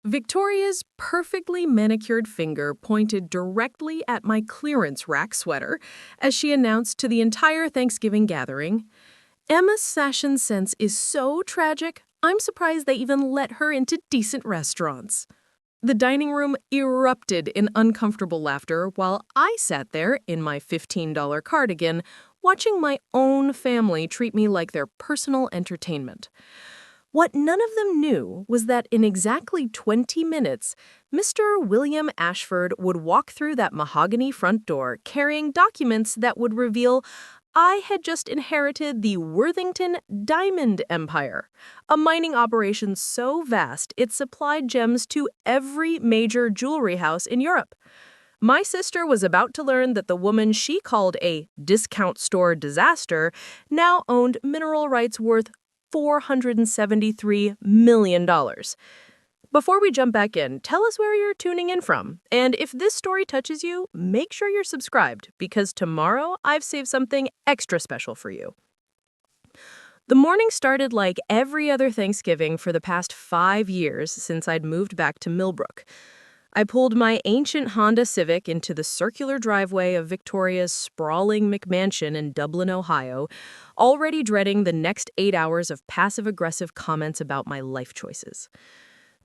Victoria's perfectly manicured finger pointed directly at my clearance rack sweater as she announced to the entire Thanksgiving gathering, "Emma's fashion sense is so tragic, I'm surprised they even let her into decent restaurants." The dining room erupted in uncomfortable laughter while I sat there in my $15 cardigan, watching my own family treat me like their personal entertainment. What none of them knew was that in exactly 20 minutes, Mr. William Ashford would walk through that mahogany front door carrying documents that would reveal I had just inherited the Worthington Diamond Empire, a mining operation so vast it supplied gems to every major jewelry house in Europe. My sister was about to learn that the woman she called a discount store disaster now owned mineral rights worth $473 million. Before we jump back in, tell us where you're tuning in from. And if this story touches you, make sure you're subscribed, because tomorrow I've saved something extra special for you. The morning started like every other Thanksgiving for the past 5 years since I'd moved back to Millbrook. I pulled my ancient Honda Civic into the circular driveway of Victoria's sprawling McMansion in Dublin, Ohio, already dreading the next 8 hours of passive-aggressive comments about my life choices.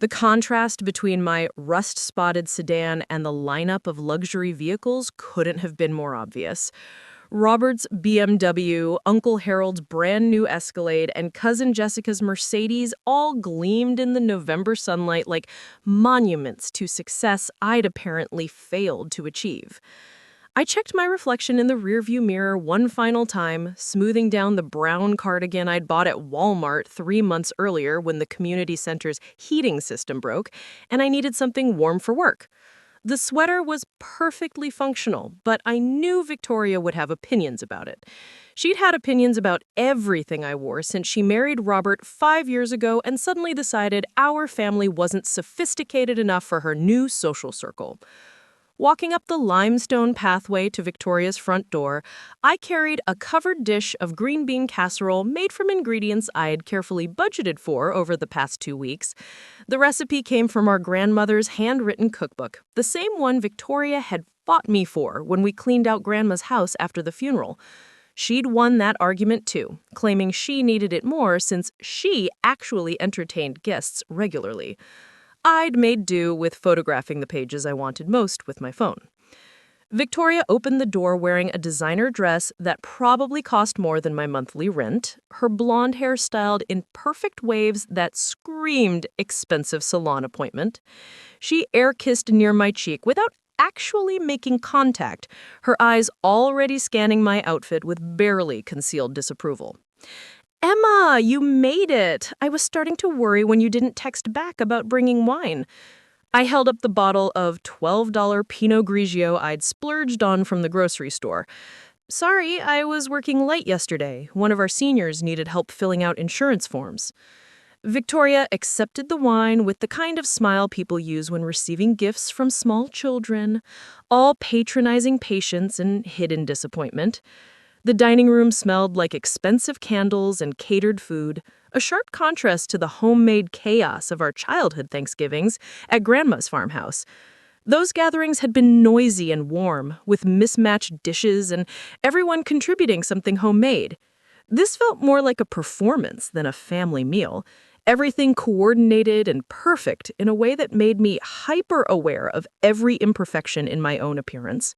The contrast between my rust-spotted sedan and the lineup of luxury vehicles couldn't have been more obvious. Robert's BMW, Uncle Harold's brand new Escalade, and Cousin Jessica's Mercedes all gleamed in the November sunlight like monuments to success I'd apparently failed to achieve. I checked my reflection in the rearview mirror one final time, smoothing down the brown cardigan I'd bought at Walmart 3 months earlier when the community center's heating system broke, and I needed something warm for work. The sweater was perfectly functional, but I knew Victoria would have opinions about it. She'd had opinions about everything I wore since she married Robert 5 years ago and suddenly decided our family wasn't sophisticated enough for her new social circle. Walking up the limestone pathway to Victoria's front door, I carried a covered dish of green bean casserole made from ingredients I had carefully budgeted for over the past 2 weeks. The recipe came from our grandmother's handwritten cookbook, the same one Victoria had fought me for when we cleaned out Grandma's house after the funeral. She'd won that argument too, claiming she needed it more since she actually entertained guests regularly. I'd made do with photographing the pages I wanted most with my phone. Victoria opened the door wearing a designer dress that probably cost more than my monthly rent, her blonde hair styled in perfect waves that screamed expensive salon appointment. She air-kissed near my cheek without actually making contact, her eyes already scanning my outfit with barely concealed disapproval. "Emma, you made it! I was starting to worry when you didn't text back about bringing wine." I held up the bottle of $12 Pinot Grigio I'd splurged on from the grocery store. "Sorry, I was working late yesterday. One of our seniors needed help filling out insurance forms." Victoria accepted the wine with the kind of smile people use when receiving gifts from small children, all patronizing patience and hidden disappointment. The dining room smelled like expensive candles and catered food, a sharp contrast to the homemade chaos of our childhood Thanksgivings at Grandma's farmhouse. Those gatherings had been noisy and warm, with mismatched dishes and everyone contributing something homemade. This felt more like a performance than a family meal, everything coordinated and perfect in a way that made me hyper-aware of every imperfection in my own appearance.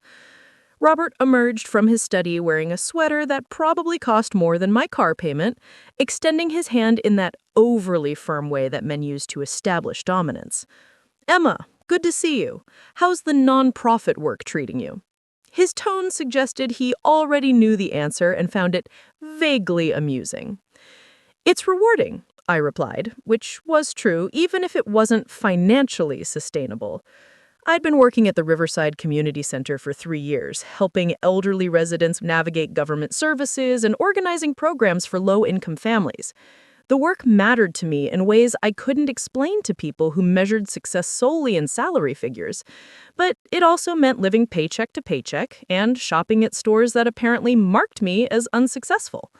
Robert emerged from his study wearing a sweater that probably cost more than my car payment, extending his hand in that overly firm way that men use to establish dominance. "Emma, good to see you. How's the non-profit work treating you?" His tone suggested he already knew the answer and found it vaguely amusing. "It's rewarding," I replied, which was true even if it wasn't financially sustainable. I'd been working at the Riverside Community Center for 3 years, helping elderly residents navigate government services and organizing programs for low-income families. The work mattered to me in ways I couldn't explain to people who measured success solely in salary figures. But it also meant living paycheck to paycheck and shopping at stores that apparently marked me as unsuccessful.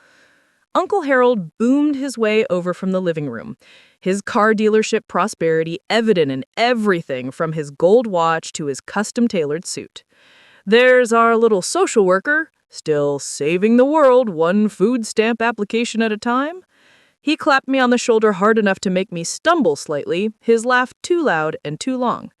Uncle Harold boomed his way over from the living room. his car dealership prosperity evident in everything from his gold watch to his custom-tailored suit. There's our little social worker, still saving the world one food stamp application at a time. He clapped me on the shoulder hard enough to make me stumble slightly, his laugh too loud and too long.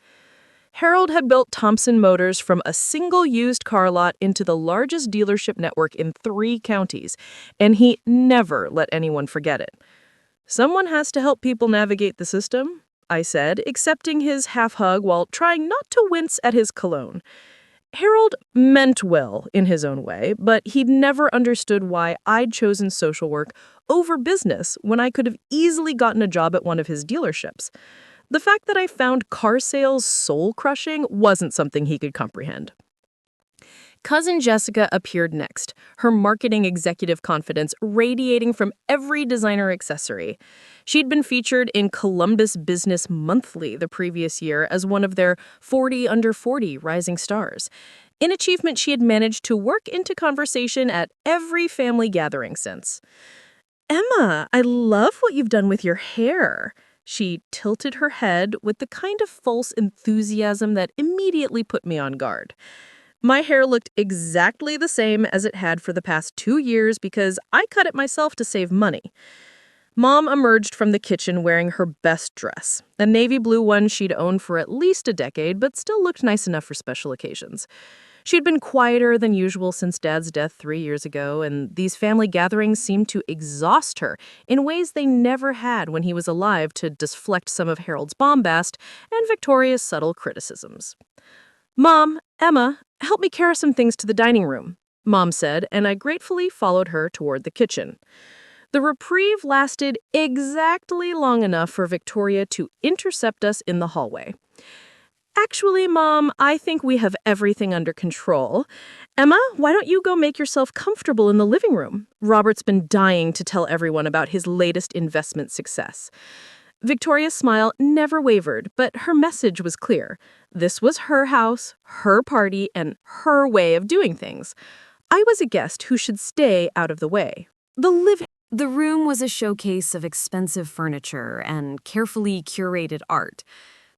Harold had built Thompson Motors from a single used car lot into the largest dealership network in 3 counties, and he never let anyone forget it. Someone has to help people navigate the system, I said, accepting his half-hug while trying not to wince at his cologne. Harold meant well in his own way, but he'd never understood why I'd chosen social work over business when I could have easily gotten a job at one of his dealerships. The fact that I found car sales soul-crushing wasn't something he could comprehend. Cousin Jessica appeared next, her marketing executive confidence radiating from every designer accessory. She'd been featured in Columbus Business Monthly the previous year as one of their 40 under 40 rising stars. An achievement she had managed to work into conversation at every family gathering since. "Emma, I love what you've done with your hair." She tilted her head with the kind of false enthusiasm that immediately put me on guard. My hair looked exactly the same as it had for the past 2 years because I cut it myself to save money. Mom emerged from the kitchen wearing her best dress, a navy blue one she'd owned for at least a decade but still looked nice enough for special occasions. She'd been quieter than usual since Dad's death 3 years ago, and these family gatherings seemed to exhaust her in ways they never had when he was alive to deflect some of Harold's bombast and Victoria's subtle criticisms. "Mom, Emma, help me carry some things to the dining room," Mom said, and I gratefully followed her toward the kitchen. The reprieve lasted exactly long enough for Victoria to intercept us in the hallway. "Actually, Mom, I think we have everything under control. Emma, why don't you go make yourself comfortable in the living room? Robert's been dying to tell everyone about his latest investment success." Victoria's smile never wavered, but her message was clear. This was her house, her party, and her way of doing things. I was a guest who should stay out of the way. The room was a showcase of expensive furniture and carefully curated art.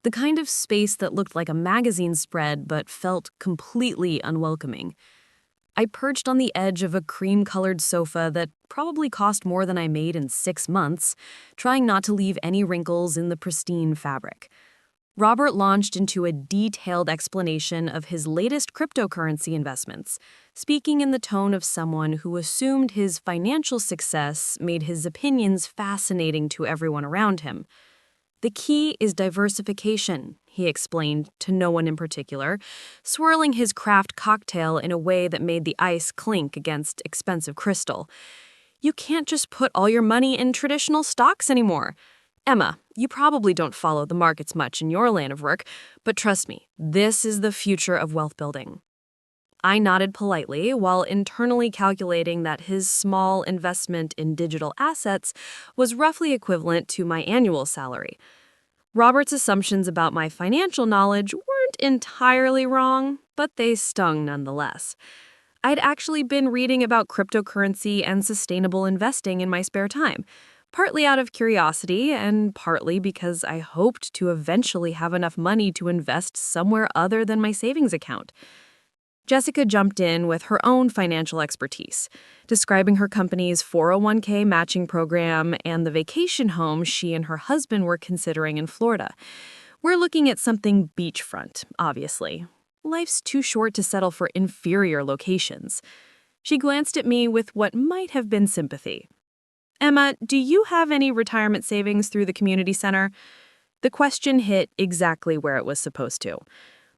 The kind of space that looked like a magazine spread but felt completely unwelcoming. I perched on the edge of a cream-colored sofa that probably cost more than I made in 6 months, trying not to leave any wrinkles in the pristine fabric. Robert launched into a detailed explanation of his latest cryptocurrency investments, speaking in the tone of someone who assumed his financial success made his opinions fascinating to everyone around him. "The key is diversification," he explained to no one in particular, swirling his craft cocktail in a way that made the ice clink against expensive crystal. "You can't just put all your money in traditional stocks anymore. Emma, you probably don't follow the markets much in your line of work, but trust me, this is the future of wealth building." I nodded politely while internally calculating that his small investment in digital assets was roughly equivalent to my annual salary. Robert's assumptions about my financial knowledge weren't entirely wrong, but they stung nonetheless. I'd actually been reading about cryptocurrency and sustainable investing in my spare time, partly out of curiosity and partly because I hoped to eventually have enough money to invest somewhere other than my savings account. Jessica jumped in with her own financial expertise, describing her company's 401k matching program and the vacation home she and her husband were considering in Florida. "We're looking at something beachfront, obviously. Life's too short to settle for inferior locations." She glanced at me with what might have been sympathy. "Emma, do you have any retirement savings through the community center?" The question hit exactly where it was supposed to.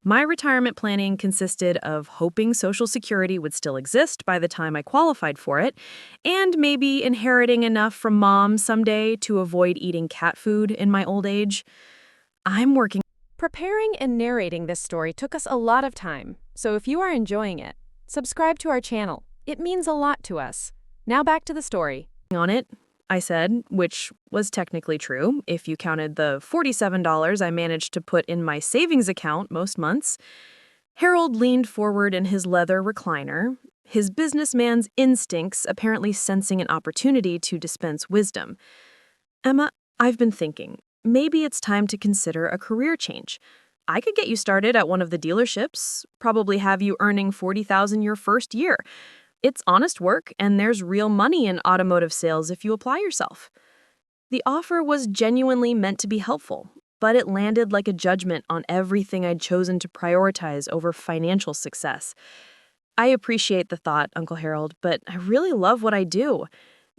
My retirement planning consisted of hoping Social Security would still exist by the time I qualified for it, and maybe inheriting enough from Mom someday to avoid eating cat food in my old age. Preparing and narrating this story took us a lot of time, so if you are enjoying it, subscribe to our channel. It means a lot to us. Now back to the story. On it, I said, which was technically true if you counted the $47 I managed to put in my savings account most months. Harold leaned forward in his leather recliner, his businessman's instincts apparently sensing an opportunity to dispense wisdom. "Emma, I've been thinking, maybe it's time to consider a career change. I could get you started at one of the dealerships, probably have you earning $40,000 your first year. It's honest work, and there's real money in automotive sales if you apply yourself. The offer was genuinely meant to be helpful, but it landed like a judgment on everything I'd chosen to prioritize over financial success. I appreciate the thought, Uncle Harold, but I really love what I do.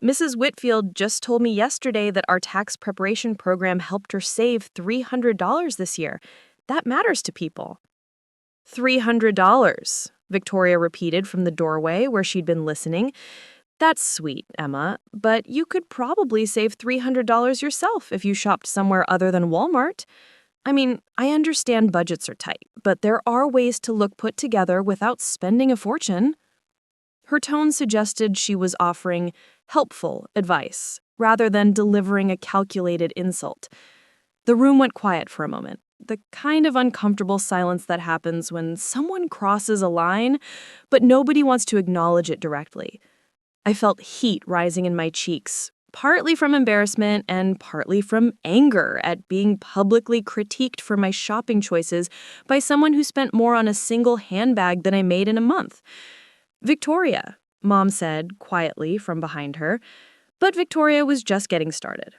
Mrs. Whitfield just told me yesterday that our tax preparation program helped her save $300 this year. That matters to people. $300, Victoria repeated from the doorway where she'd been listening. That's sweet, Emma, but you could probably save $300 yourself if you shopped somewhere other than Walmart. I mean, I understand budgets are tight, but there are ways to look put together without spending a fortune. Her tone suggested she was offering helpful advice rather than delivering a calculated insult. The room went quiet for a moment, the kind of uncomfortable silence that happens when someone crosses a line, but nobody wants to acknowledge it directly. I felt heat rising in my cheeks, partly from embarrassment and partly from anger at being publicly critiqued for my shopping choices by someone who spent more on a single handbag than I made in a month. Victoria, Mom said quietly from behind her, but Victoria was just getting started.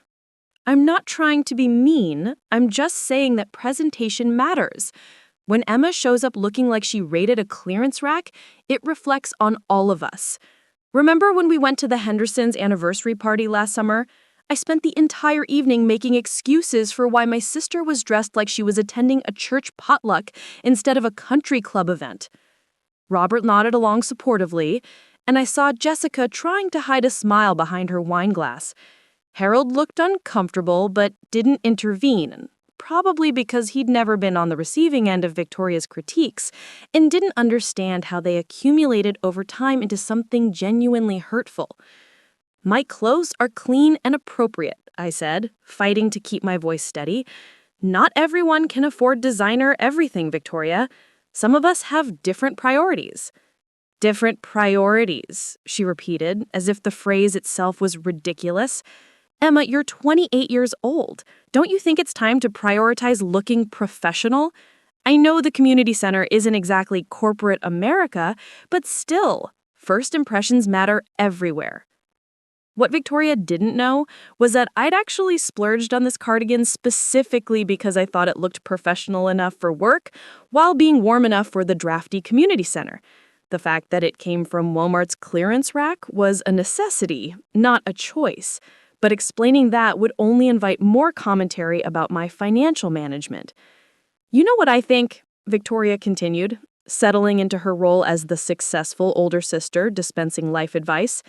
I'm not trying to be mean, I'm just saying that presentation matters. When Emma shows up looking like she raided a clearance rack, it reflects on all of us. Remember when we went to the Hendersons' anniversary party last summer? I spent the entire evening making excuses for why my sister was dressed like she was attending a church potluck instead of a country club event. Robert nodded along supportively, and I saw Jessica trying to hide a smile behind her wine glass. Harold looked uncomfortable but didn't intervene, probably because he'd never been on the receiving end of Victoria's critiques and didn't understand how they accumulated over time into something genuinely hurtful. My clothes are clean and appropriate, I said, fighting to keep my voice steady. Not everyone can afford designer everything, Victoria. Some of us have different priorities. Different priorities, she repeated, as if the phrase itself was ridiculous. Emma, you're 28 years old. Don't you think it's time to prioritize looking professional? I know the community center isn't exactly corporate America, but still, first impressions matter everywhere. What Victoria didn't know was that I'd actually splurged on this cardigan specifically because I thought it looked professional enough for work while being warm enough for the drafty community center. The fact that it came from Walmart's clearance rack was a necessity, not a choice. But explaining that would only invite more commentary about my financial management. You know what I think? Victoria continued, settling into her role as the successful older sister dispensing life advice.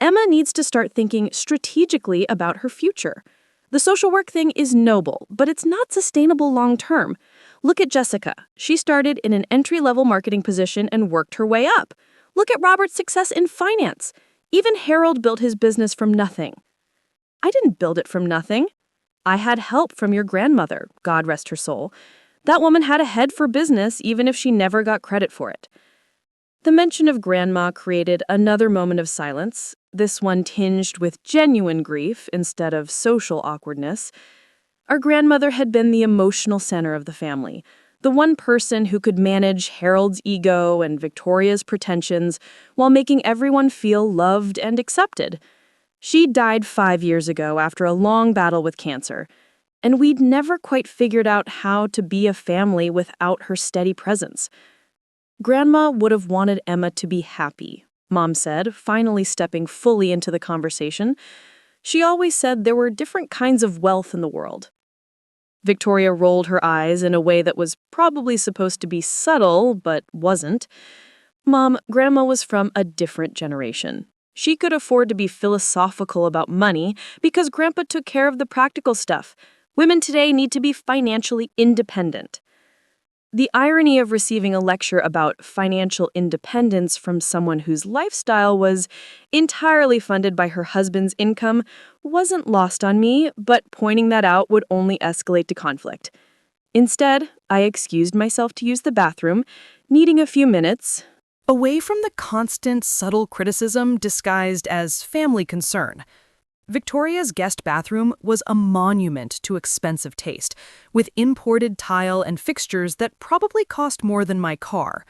Emma needs to start thinking strategically about her future. The social work thing is noble, but it's not sustainable long term. Look at Jessica. She started in an entry-level marketing position and worked her way up. Look at Robert's success in finance. Even Harold built his business from nothing. I didn't build it from nothing. I had help from your grandmother, God rest her soul. That woman had a head for business even if she never got credit for it. The mention of Grandma created another moment of silence, this one tinged with genuine grief instead of social awkwardness. Our grandmother had been the emotional center of the family, the one person who could manage Harold's ego and Victoria's pretensions while making everyone feel loved and accepted. She died 5 years ago after a long battle with cancer, and we'd never quite figured out how to be a family without her steady presence. Grandma would have wanted Emma to be happy, Mom said, finally stepping fully into the conversation. She always said there were different kinds of wealth in the world. Victoria rolled her eyes in a way that was probably supposed to be subtle, but wasn't. Mom, Grandma was from a different generation. She could afford to be philosophical about money because Grandpa took care of the practical stuff. Women today need to be financially independent. The irony of receiving a lecture about financial independence from someone whose lifestyle was entirely funded by her husband's income wasn't lost on me, but pointing that out would only escalate to conflict. Instead, I excused myself to use the bathroom, needing a few minutes. Away from the constant, subtle criticism disguised as family concern. Victoria's guest bathroom was a monument to expensive taste, with imported tile and fixtures that probably cost more than my car.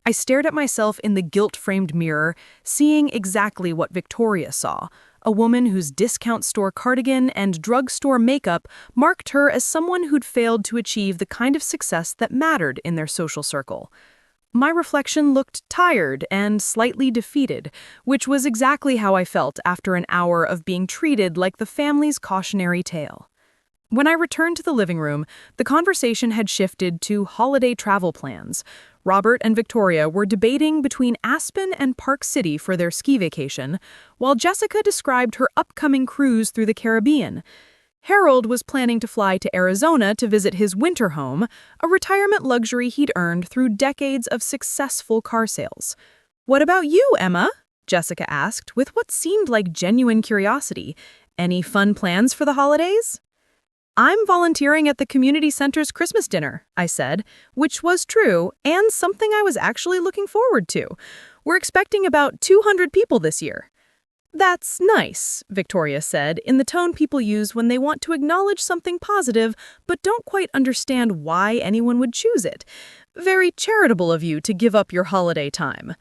I stared at myself in the gilt-framed mirror, seeing exactly what Victoria saw, a woman whose discount store cardigan and drugstore makeup marked her as someone who'd failed to achieve the kind of success that mattered in their social circle. My reflection looked tired and slightly defeated, which was exactly how I felt after an hour of being treated like the family's cautionary tale. When I returned to the living room, the conversation had shifted to holiday travel plans. Robert and Victoria were debating between Aspen and Park City for their ski vacation, while Jessica described her upcoming cruise through the Caribbean. Harold was planning to fly to Arizona to visit his winter home, a retirement luxury he'd earned through decades of successful car sales. "What about you, Emma?" Jessica asked, with what seemed like genuine curiosity. "Any fun plans for the holidays?" "I'm volunteering at the community center's Christmas dinner," I said, which was true and something I was actually looking forward to. "We're expecting about 200 people this year." "That's nice," Victoria said, in the tone people use when they want to acknowledge something positive but don't quite understand why anyone would choose it. "Very charitable of you to give up your holiday time."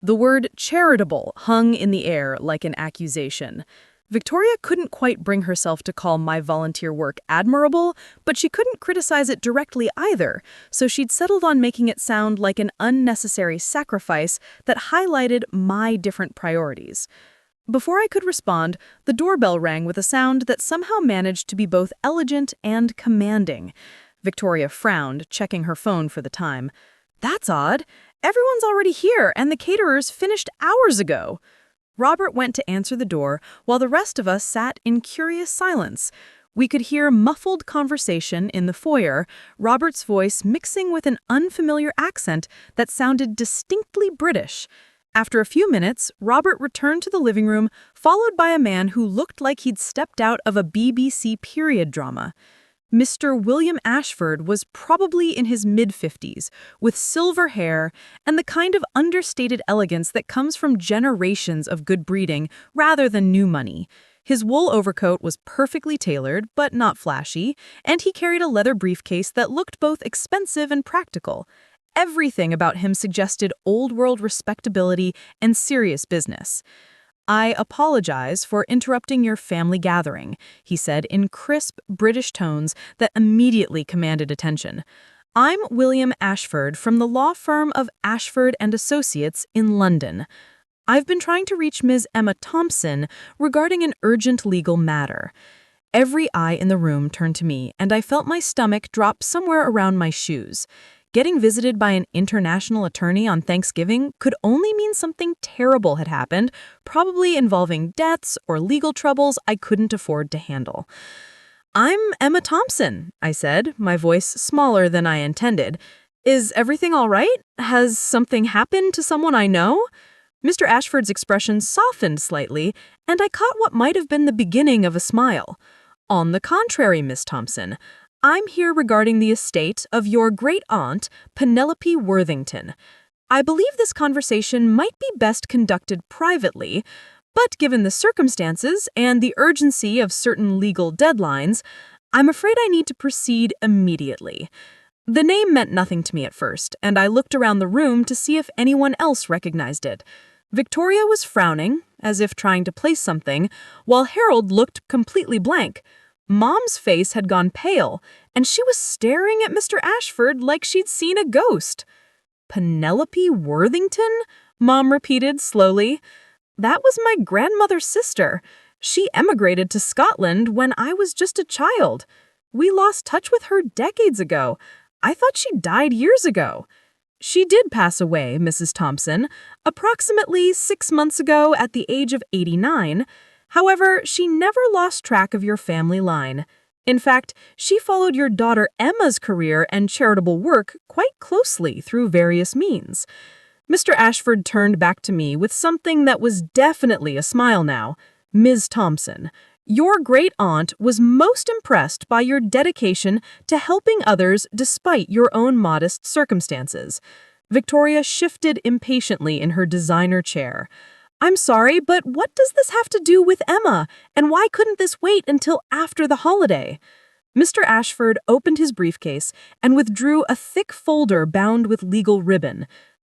The word charitable hung in the air like an accusation. Victoria couldn't quite bring herself to call my volunteer work admirable, but she couldn't criticize it directly either, so she'd settled on making it sound like an unnecessary sacrifice that highlighted my different priorities. Before I could respond, the doorbell rang with a sound that somehow managed to be both elegant and commanding. Victoria frowned, checking her phone for the time. "That's odd. Everyone's already here, and the caterers finished hours ago." Robert went to answer the door, while the rest of us sat in curious silence. We could hear muffled conversation in the foyer, Robert's voice mixing with an unfamiliar accent that sounded distinctly British. After a few minutes, Robert returned to the living room, followed by a man who looked like he'd stepped out of a BBC period drama. Mr. William Ashford was probably in his mid-50s, with silver hair and the kind of understated elegance that comes from generations of good breeding rather than new money. His wool overcoat was perfectly tailored, but not flashy, and he carried a leather briefcase that looked both expensive and practical. Everything about him suggested old-world respectability and serious business. "I apologize for interrupting your family gathering," he said in crisp British tones that immediately commanded attention. "I'm William Ashford from the law firm of Ashford and Associates in London. I've been trying to reach Ms. Emma Thompson regarding an urgent legal matter." Every eye in the room turned to me, and I felt my stomach drop somewhere around my shoes. Getting visited by an international attorney on Thanksgiving could only mean something terrible had happened, probably involving deaths or legal troubles I couldn't afford to handle. "I'm Emma Thompson," I said, my voice smaller than I intended. "Is everything all right? Has something happened to someone I know?" Mr. Ashford's expression softened slightly, and I caught what might have been the beginning of a smile. "On the contrary, Miss Thompson, I'm here regarding the estate of your great-aunt, Penelope Worthington. I believe this conversation might be best conducted privately, but given the circumstances and the urgency of certain legal deadlines, I'm afraid I need to proceed immediately." The name meant nothing to me at first, and I looked around the room to see if anyone else recognized it. Victoria was frowning, as if trying to place something, while Harold looked completely blank. Mom's face had gone pale, and she was staring at Mr. Ashford like she'd seen a ghost. "Penelope Worthington?" Mom repeated slowly. "That was my grandmother's sister. She emigrated to Scotland when I was just a child. We lost touch with her decades ago. I thought she died years ago." "She did pass away, Mrs. Thompson, approximately 6 months ago at the age of 89. However, she never lost track of your family line. In fact, she followed your daughter Emma's career and charitable work quite closely through various means." Mr. Ashford turned back to me with something that was definitely a smile now. "Ms. Thompson, your great-aunt was most impressed by your dedication to helping others despite your own modest circumstances." Victoria shifted impatiently in her designer chair. I'm sorry, but what does this have to do with Emma? And why couldn't this wait until after the holiday? Mr. Ashford opened his briefcase and withdrew a thick folder bound with legal ribbon.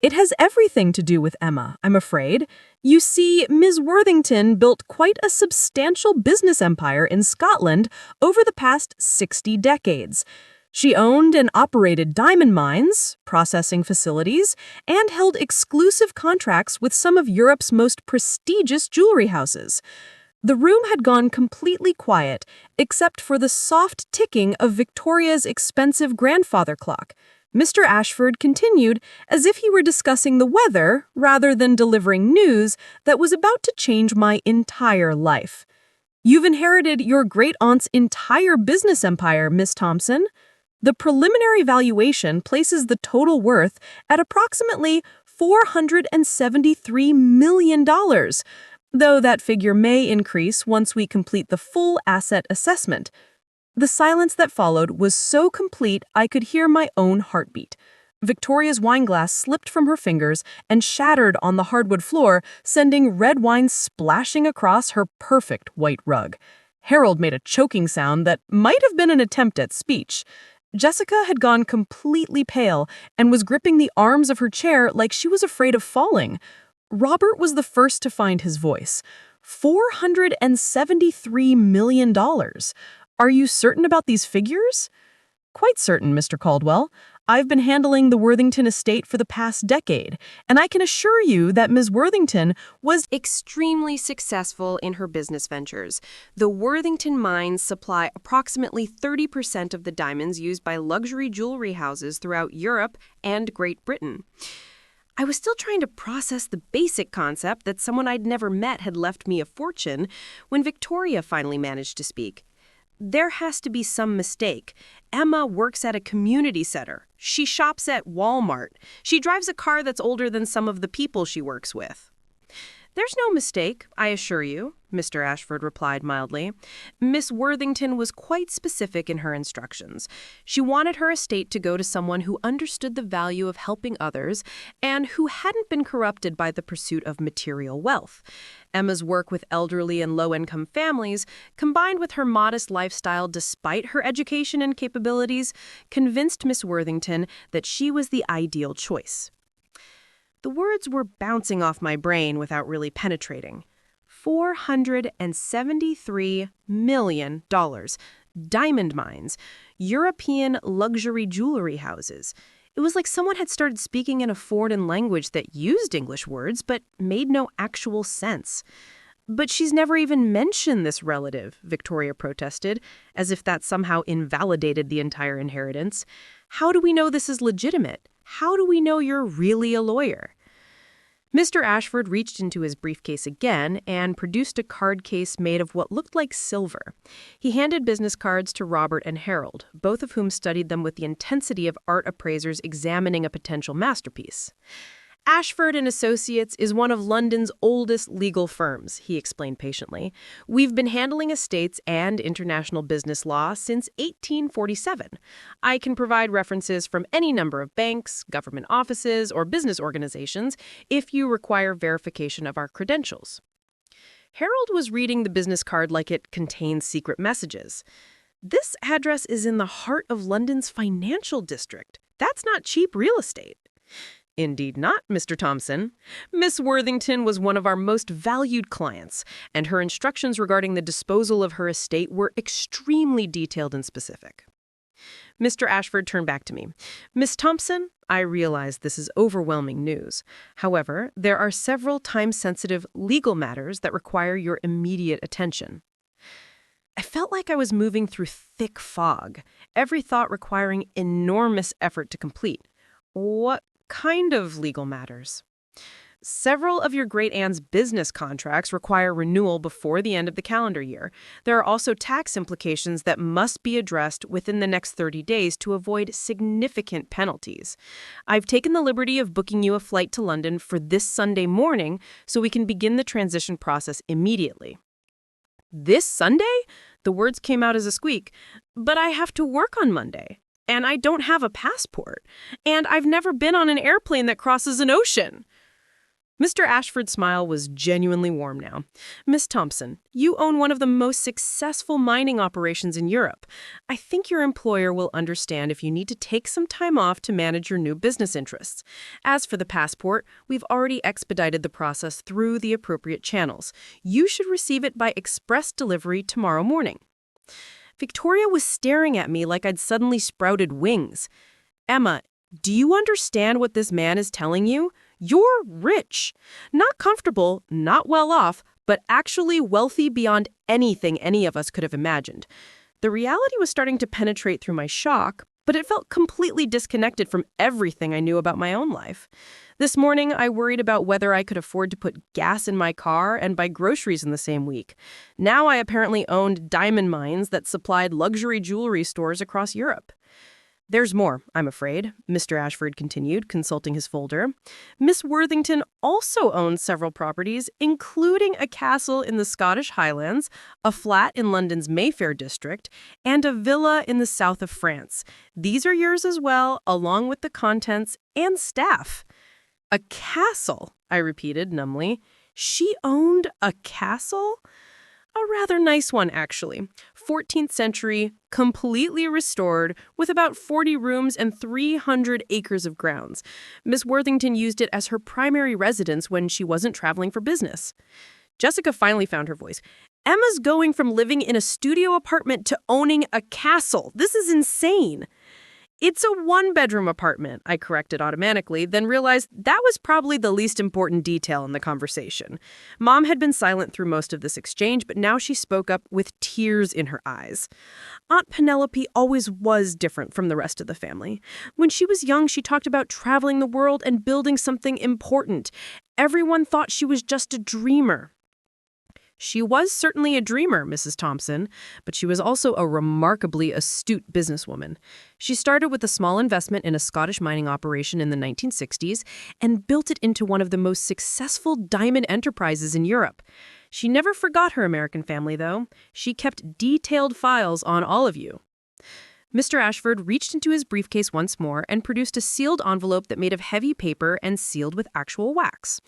It has everything to do with Emma, I'm afraid. You see, Ms. Worthington built quite a substantial business empire in Scotland over the past 60 decades. She owned and operated diamond mines, processing facilities, and held exclusive contracts with some of Europe's most prestigious jewelry houses. The room had gone completely quiet, except for the soft ticking of Victoria's expensive grandfather clock. Mr. Ashford continued as if he were discussing the weather rather than delivering news that was about to change my entire life. You've inherited your great-aunt's entire business empire, Miss Thompson. The preliminary valuation places the total worth at approximately $473 million, though that figure may increase once we complete the full asset assessment. The silence that followed was so complete I could hear my own heartbeat. Victoria's wineglass slipped from her fingers and shattered on the hardwood floor, sending red wine splashing across her perfect white rug. Harold made a choking sound that might have been an attempt at speech. Jessica had gone completely pale and was gripping the arms of her chair like she was afraid of falling. Robert was the first to find his voice. $473 million. Are you certain about these figures? Quite certain, Mr. Caldwell. I've been handling the Worthington estate for the past decade, and I can assure you that Ms. Worthington was extremely successful in her business ventures. The Worthington mines supply approximately 30% of the diamonds used by luxury jewelry houses throughout Europe and Great Britain. I was still trying to process the basic concept that someone I'd never met had left me a fortune when Victoria finally managed to speak. There has to be some mistake. Emma works at a community center. She shops at Walmart. She drives a car that's older than some of the people she works with. There's no mistake, I assure you, Mr. Ashford replied mildly. Miss Worthington was quite specific in her instructions. She wanted her estate to go to someone who understood the value of helping others and who hadn't been corrupted by the pursuit of material wealth. Emma's work with elderly and low-income families, combined with her modest lifestyle despite her education and capabilities, convinced Miss Worthington that she was the ideal choice. The words were bouncing off my brain without really penetrating. $473 million. Diamond mines. European luxury jewelry houses. It was like someone had started speaking in a foreign language that used English words but made no actual sense. But she's never even mentioned this relative, Victoria protested, as if that somehow invalidated the entire inheritance. How do we know this is legitimate? How do we know you're really a lawyer? Mr. Ashford reached into his briefcase again and produced a card case made of what looked like silver. He handed business cards to Robert and Harold, both of whom studied them with the intensity of art appraisers examining a potential masterpiece. Ashford and Associates is one of London's oldest legal firms, he explained patiently. We've been handling estates and international business law since 1847. I can provide references from any number of banks, government offices, or business organizations if you require verification of our credentials. Harold was reading the business card like it contained secret messages. This address is in the heart of London's financial district. That's not cheap real estate. Indeed not, Mr. Thompson. Miss Worthington was one of our most valued clients, and her instructions regarding the disposal of her estate were extremely detailed and specific. Mr. Ashford turned back to me. Miss Thompson, I realize this is overwhelming news. However, there are several time-sensitive legal matters that require your immediate attention. I felt like I was moving through thick fog, every thought requiring enormous effort to complete. What kind of legal matters? Several of your great-aunt's business contracts require renewal before the end of the calendar year. There are also tax implications that must be addressed within the next 30 days to avoid significant penalties. I've taken the liberty of booking you a flight to London for this Sunday morning so we can begin the transition process immediately. This Sunday? The words came out as a squeak. But I have to work on Monday. And I don't have a passport. And I've never been on an airplane that crosses an ocean. Mr. Ashford's smile was genuinely warm now. Miss Thompson, you own one of the most successful mining operations in Europe. I think your employer will understand if you need to take some time off to manage your new business interests. As for the passport, we've already expedited the process through the appropriate channels. You should receive it by express delivery tomorrow morning. Victoria was staring at me like I'd suddenly sprouted wings. Emma, do you understand what this man is telling you? You're rich. Not comfortable, not well off, but actually wealthy beyond anything any of us could have imagined. The reality was starting to penetrate through my shock, but it felt completely disconnected from everything I knew about my own life. This morning, I worried about whether I could afford to put gas in my car and buy groceries in the same week. Now I apparently owned diamond mines that supplied luxury jewelry stores across Europe. There's more, I'm afraid, Mr. Ashford continued, consulting his folder. Miss Worthington also owns several properties, including a castle in the Scottish Highlands, a flat in London's Mayfair district, and a villa in the south of France. These are yours as well, along with the contents and staff. A castle, I repeated numbly. She owned a castle? A rather nice one, actually. 14th century, completely restored, with about 40 rooms and 300 acres of grounds. Miss Worthington used it as her primary residence when she wasn't traveling for business. Jessica finally found her voice. Emma's going from living in a studio apartment to owning a castle. This is insane. It's a one-bedroom apartment, I corrected automatically, then realized that was probably the least important detail in the conversation. Mom had been silent through most of this exchange, but now she spoke up with tears in her eyes. Aunt Penelope always was different from the rest of the family. When she was young, she talked about traveling the world and building something important. Everyone thought she was just a dreamer. She was certainly a dreamer, Mrs. Thompson, but she was also a remarkably astute businesswoman. She started with a small investment in a Scottish mining operation in the 1960s and built it into one of the most successful diamond enterprises in Europe. She never forgot her American family, though. She kept detailed files on all of you. Mr. Ashford reached into his briefcase once more and produced a sealed envelope that made of heavy paper and sealed with actual wax.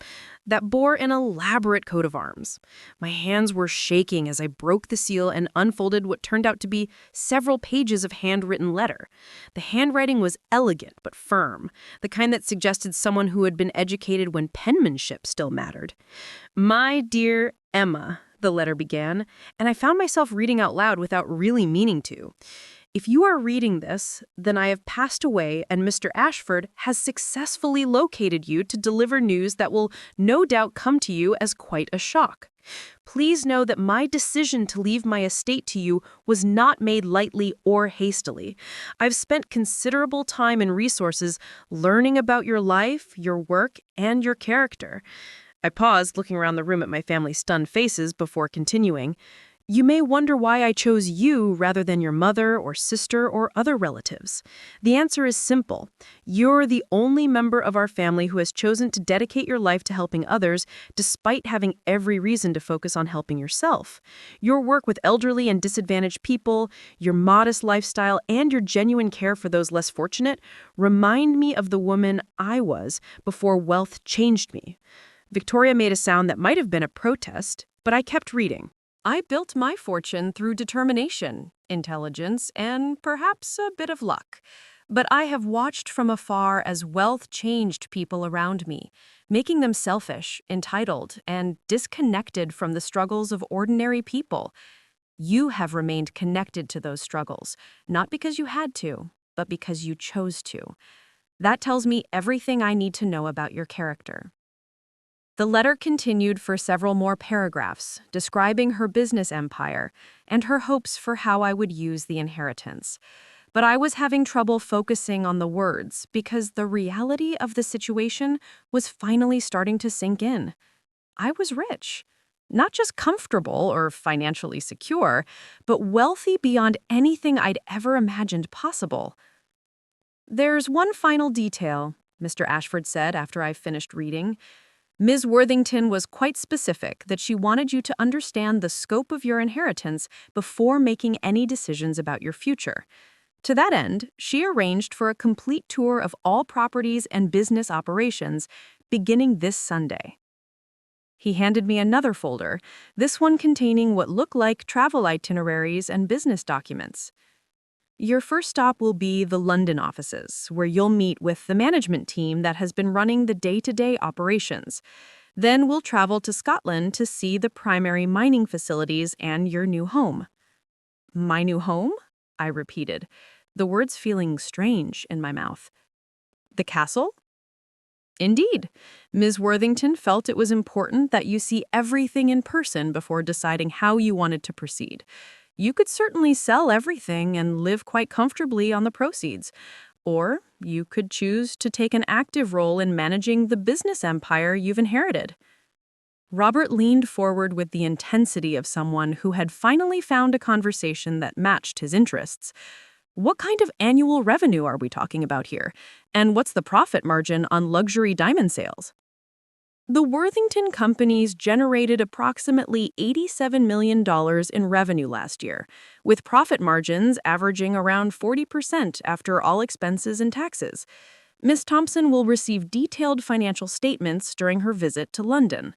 That bore an elaborate coat of arms. My hands were shaking as I broke the seal and unfolded what turned out to be several pages of handwritten letter. The handwriting was elegant but firm, the kind that suggested someone who had been educated when penmanship still mattered. My dear Emma, the letter began, and I found myself reading out loud without really meaning to. If you are reading this, then I have passed away and Mr. Ashford has successfully located you to deliver news that will no doubt come to you as quite a shock. Please know that my decision to leave my estate to you was not made lightly or hastily. I've spent considerable time and resources learning about your life, your work, and your character. I paused, looking around the room at my family's stunned faces before continuing. You may wonder why I chose you rather than your mother or sister or other relatives. The answer is simple. You're the only member of our family who has chosen to dedicate your life to helping others, despite having every reason to focus on helping yourself. Your work with elderly and disadvantaged people, your modest lifestyle, and your genuine care for those less fortunate remind me of the woman I was before wealth changed me. Victoria made a sound that might have been a protest, but I kept reading. I built my fortune through determination, intelligence, and perhaps a bit of luck. But I have watched from afar as wealth changed people around me, making them selfish, entitled, and disconnected from the struggles of ordinary people. You have remained connected to those struggles, not because you had to, but because you chose to. That tells me everything I need to know about your character. The letter continued for several more paragraphs, describing her business empire and her hopes for how I would use the inheritance. But I was having trouble focusing on the words because the reality of the situation was finally starting to sink in. I was rich. Not just comfortable or financially secure, but wealthy beyond anything I'd ever imagined possible. There's one final detail, Mr. Ashford said after I finished reading. Ms. Worthington was quite specific that she wanted you to understand the scope of your inheritance before making any decisions about your future. To that end, she arranged for a complete tour of all properties and business operations beginning this Sunday. He handed me another folder, this one containing what looked like travel itineraries and business documents. Your first stop will be the London offices, where you'll meet with the management team that has been running the day-to-day operations. Then we'll travel to Scotland to see the primary mining facilities and your new home. My new home? I repeated, the words feeling strange in my mouth. The castle? Indeed. Ms. Worthington felt it was important that you see everything in person before deciding how you wanted to proceed. You could certainly sell everything and live quite comfortably on the proceeds, or you could choose to take an active role in managing the business empire you've inherited. Robert leaned forward with the intensity of someone who had finally found a conversation that matched his interests. What kind of annual revenue are we talking about here? And what's the profit margin on luxury diamond sales? The Worthington companies generated approximately $87 million in revenue last year, with profit margins averaging around 40% after all expenses and taxes. Ms. Thompson will receive detailed financial statements during her visit to London.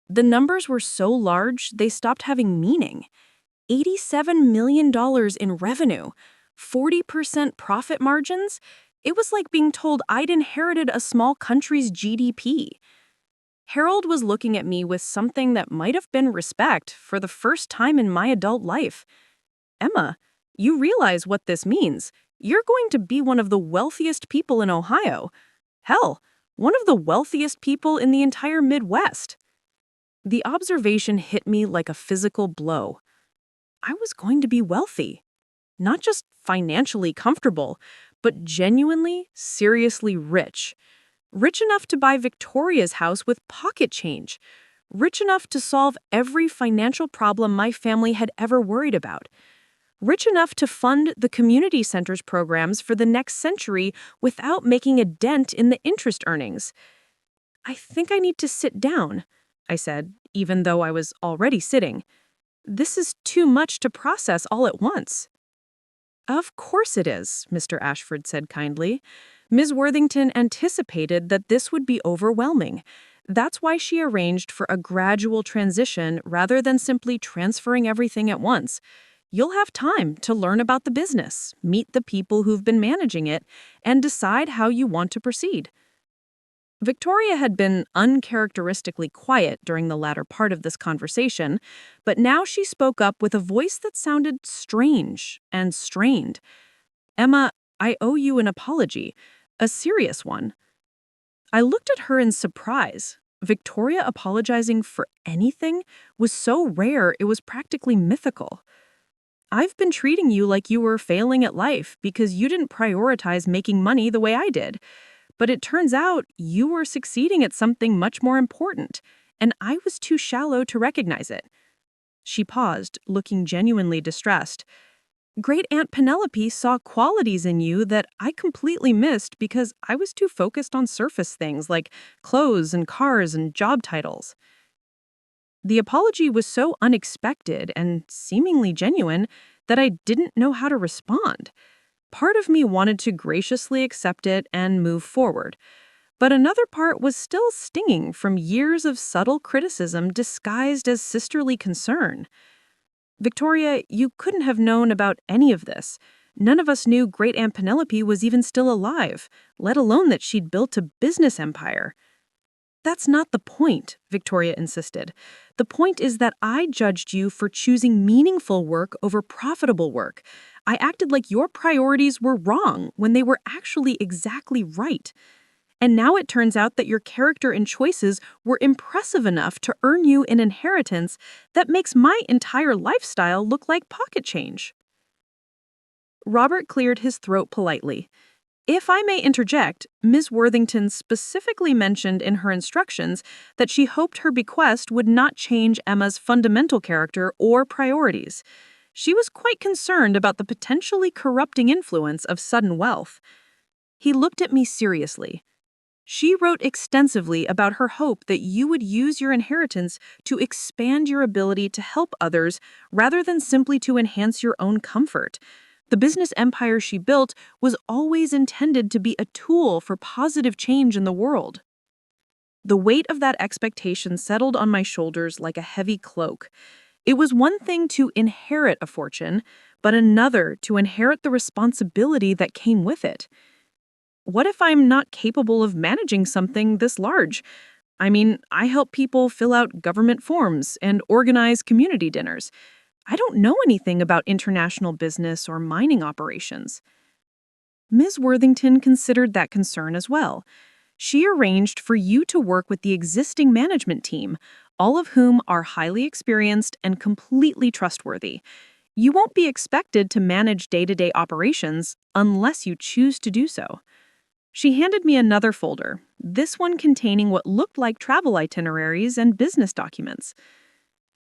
The numbers were so large they stopped having meaning. $87 million in revenue, 40% profit margins? It was like being told I'd inherited a small country's GDP. Harold was looking at me with something that might have been respect for the first time in my adult life. Emma, you realize what this means. You're going to be one of the wealthiest people in Ohio. Hell, one of the wealthiest people in the entire Midwest. The observation hit me like a physical blow. I was going to be wealthy. Not just financially comfortable, but genuinely, seriously rich. Rich enough to buy Victoria's house with pocket change. Rich enough to solve every financial problem my family had ever worried about. Rich enough to fund the community center's programs for the next century without making a dent in the interest earnings. I think I need to sit down, I said, even though I was already sitting. This is too much to process all at once. Of course it is, Mr. Ashford said kindly. Ms. Worthington anticipated that this would be overwhelming. That's why she arranged for a gradual transition rather than simply transferring everything at once. You'll have time to learn about the business, meet the people who've been managing it, and decide how you want to proceed. Victoria had been uncharacteristically quiet during the latter part of this conversation, but now she spoke up with a voice that sounded strange and strained. Emma, I owe you an apology, a serious one. I looked at her in surprise. Victoria apologizing for anything was so rare it was practically mythical. I've been treating you like you were failing at life because you didn't prioritize making money the way I did. But it turns out you were succeeding at something much more important, and I was too shallow to recognize it. She paused, looking genuinely distressed. Great Aunt Penelope saw qualities in you that I completely missed because I was too focused on surface things like clothes and cars and job titles. The apology was so unexpected and seemingly genuine that I didn't know how to respond. Part of me wanted to graciously accept it and move forward, but another part was still stinging from years of subtle criticism disguised as sisterly concern. Victoria, you couldn't have known about any of this. None of us knew Great Aunt Penelope was even still alive, let alone that she'd built a business empire. That's not the point, Victoria insisted. The point is that I judged you for choosing meaningful work over profitable work. I acted like your priorities were wrong when they were actually exactly right. And now it turns out that your character and choices were impressive enough to earn you an inheritance that makes my entire lifestyle look like pocket change. Robert cleared his throat politely. If I may interject, Ms. Worthington specifically mentioned in her instructions that she hoped her bequest would not change Emma's fundamental character or priorities. She was quite concerned about the potentially corrupting influence of sudden wealth. He looked at me seriously. She wrote extensively about her hope that you would use your inheritance to expand your ability to help others rather than simply to enhance your own comfort. The business empire she built was always intended to be a tool for positive change in the world. The weight of that expectation settled on my shoulders like a heavy cloak. It was one thing to inherit a fortune, but another to inherit the responsibility that came with it. What if I'm not capable of managing something this large? I mean, I help people fill out government forms and organize community dinners. I don't know anything about international business or mining operations. Ms. Worthington considered that concern as well. She arranged for you to work with the existing management team, all of whom are highly experienced and completely trustworthy. You won't be expected to manage day-to-day operations unless you choose to do so. She handed me another folder, this one containing what looked like travel itineraries and business documents.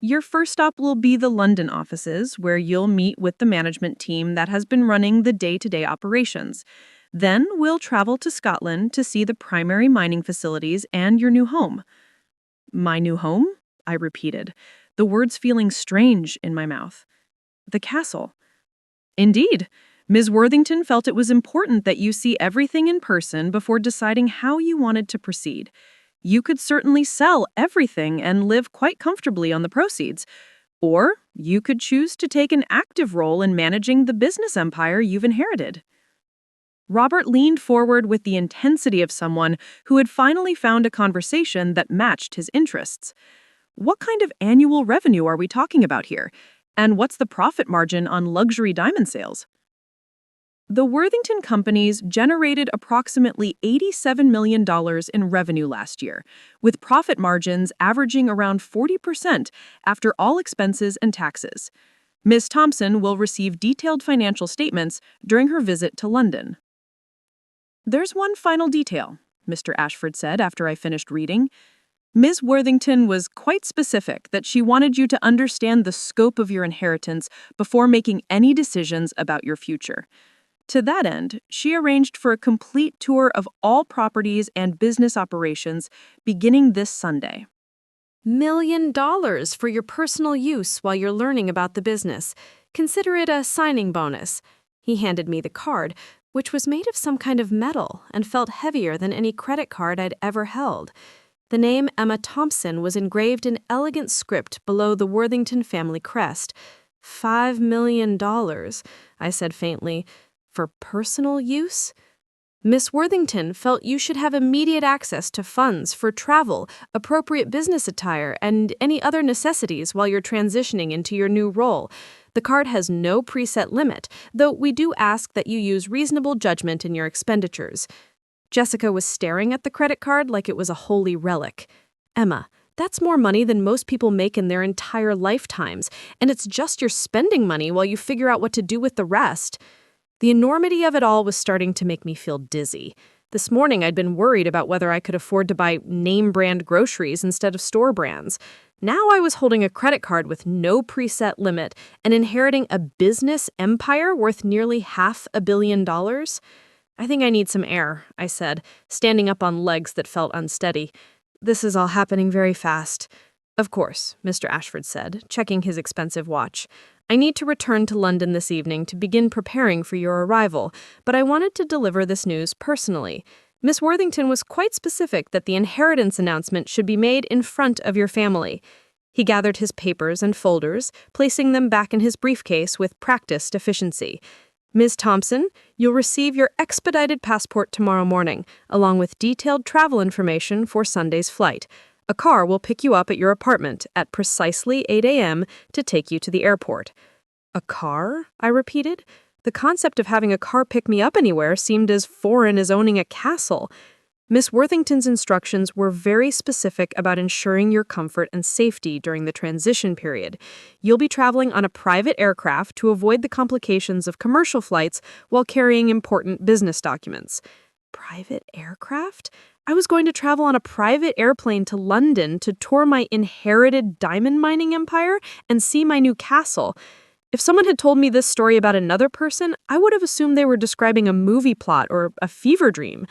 Your first stop will be the London offices, where you'll meet with the management team that has been running the day-to-day operations. Then we'll travel to Scotland to see the primary mining facilities and your new home. My new home? I repeated, the words feeling strange in my mouth. The castle. Indeed. Ms. Worthington felt it was important that you see everything in person before deciding how you wanted to proceed. You could certainly sell everything and live quite comfortably on the proceeds, or you could choose to take an active role in managing the business empire you've inherited. Robert leaned forward with the intensity of someone who had finally found a conversation that matched his interests. What kind of annual revenue are we talking about here? And what's the profit margin on luxury diamond sales? The Worthington companies generated approximately $87 million in revenue last year, with profit margins averaging around 40% after all expenses and taxes. Ms. Thompson will receive detailed financial statements during her visit to London. There's one final detail, Mr. Ashford said after I finished reading. Ms. Worthington was quite specific that she wanted you to understand the scope of your inheritance before making any decisions about your future. To that end, she arranged for a complete tour of all properties and business operations beginning this Sunday. $1 million for your personal use while you're learning about the business. Consider it a signing bonus. He handed me the card, which was made of some kind of metal and felt heavier than any credit card I'd ever held. The name Emma Thompson was engraved in elegant script below the Worthington family crest. $5 million, I said faintly. For personal use? Miss Worthington felt you should have immediate access to funds for travel, appropriate business attire, and any other necessities while you're transitioning into your new role. The card has no preset limit, though we do ask that you use reasonable judgment in your expenditures. Jessica was staring at the credit card like it was a holy relic. Emma, that's more money than most people make in their entire lifetimes, and it's just your spending money while you figure out what to do with the rest. The enormity of it all was starting to make me feel dizzy. This morning I'd been worried about whether I could afford to buy name-brand groceries instead of store brands. Now I was holding a credit card with no preset limit and inheriting a business empire worth nearly $500 million. I think I need some air, I said, standing up on legs that felt unsteady. This is all happening very fast. Of course, Mr. Ashford said, checking his expensive watch. I need to return to London this evening to begin preparing for your arrival, but I wanted to deliver this news personally. Miss Worthington was quite specific that the inheritance announcement should be made in front of your family. He gathered his papers and folders, placing them back in his briefcase with practiced efficiency. Ms. Thompson, you'll receive your expedited passport tomorrow morning, along with detailed travel information for Sunday's flight. A car will pick you up at your apartment at precisely 8 a.m. to take you to the airport. A car? I repeated. The concept of having a car pick me up anywhere seemed as foreign as owning a castle. Miss Worthington's instructions were very specific about ensuring your comfort and safety during the transition period. You'll be traveling on a private aircraft to avoid the complications of commercial flights while carrying important business documents. Private aircraft? I was going to travel on a private airplane to London to tour my inherited diamond mining empire and see my new castle. If someone had told me this story about another person, I would have assumed they were describing a movie plot or a fever dream.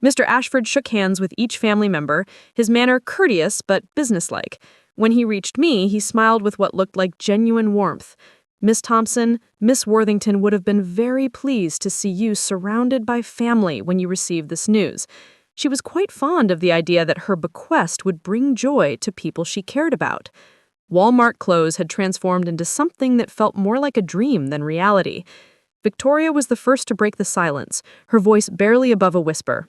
Mr. Ashford shook hands with each family member, his manner courteous but businesslike. When he reached me, he smiled with what looked like genuine warmth. Miss Thompson, Miss Worthington would have been very pleased to see you surrounded by family when you received this news. She was quite fond of the idea that her bequest would bring joy to people she cared about. Walmart clothes had transformed into something that felt more like a dream than reality. Victoria was the first to break the silence, her voice barely above a whisper.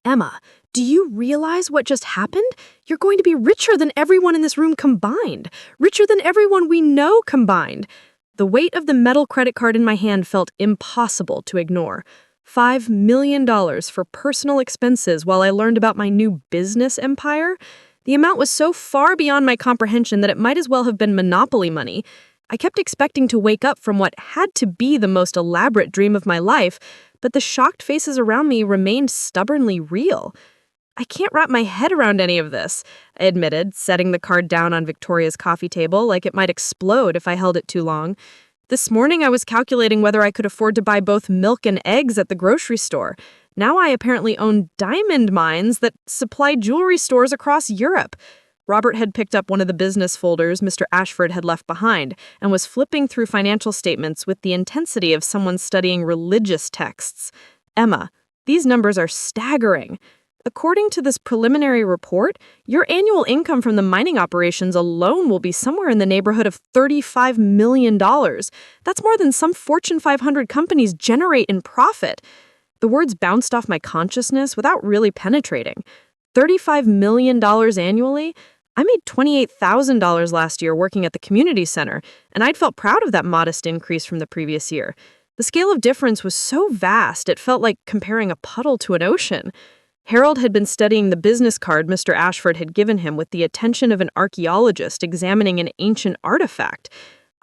"Emma, do you realize what just happened? You're going to be richer than everyone in this room combined. Richer than everyone we know combined." The weight of the metal credit card in my hand felt impossible to ignore. $5 million for personal expenses while I learned about my new business empire? The amount was so far beyond my comprehension that it might as well have been monopoly money. I kept expecting to wake up from what had to be the most elaborate dream of my life, but the shocked faces around me remained stubbornly real. "I can't wrap my head around any of this," I admitted, setting the card down on Victoria's coffee table like it might explode if I held it too long. "This morning I was calculating whether I could afford to buy both milk and eggs at the grocery store. Now I apparently own diamond mines that supply jewelry stores across Europe." Robert had picked up one of the business folders Mr. Ashford had left behind and was flipping through financial statements with the intensity of someone studying religious texts. "Emma, these numbers are staggering. According to this preliminary report, your annual income from the mining operations alone will be somewhere in the neighborhood of $35 million. That's more than some Fortune 500 companies generate in profit." The words bounced off my consciousness without really penetrating. $35 million annually? I made $28,000 last year working at the community center, and I'd felt proud of that modest increase from the previous year. The scale of difference was so vast, it felt like comparing a puddle to an ocean. Harold had been studying the business card Mr. Ashford had given him with the attention of an archaeologist examining an ancient artifact.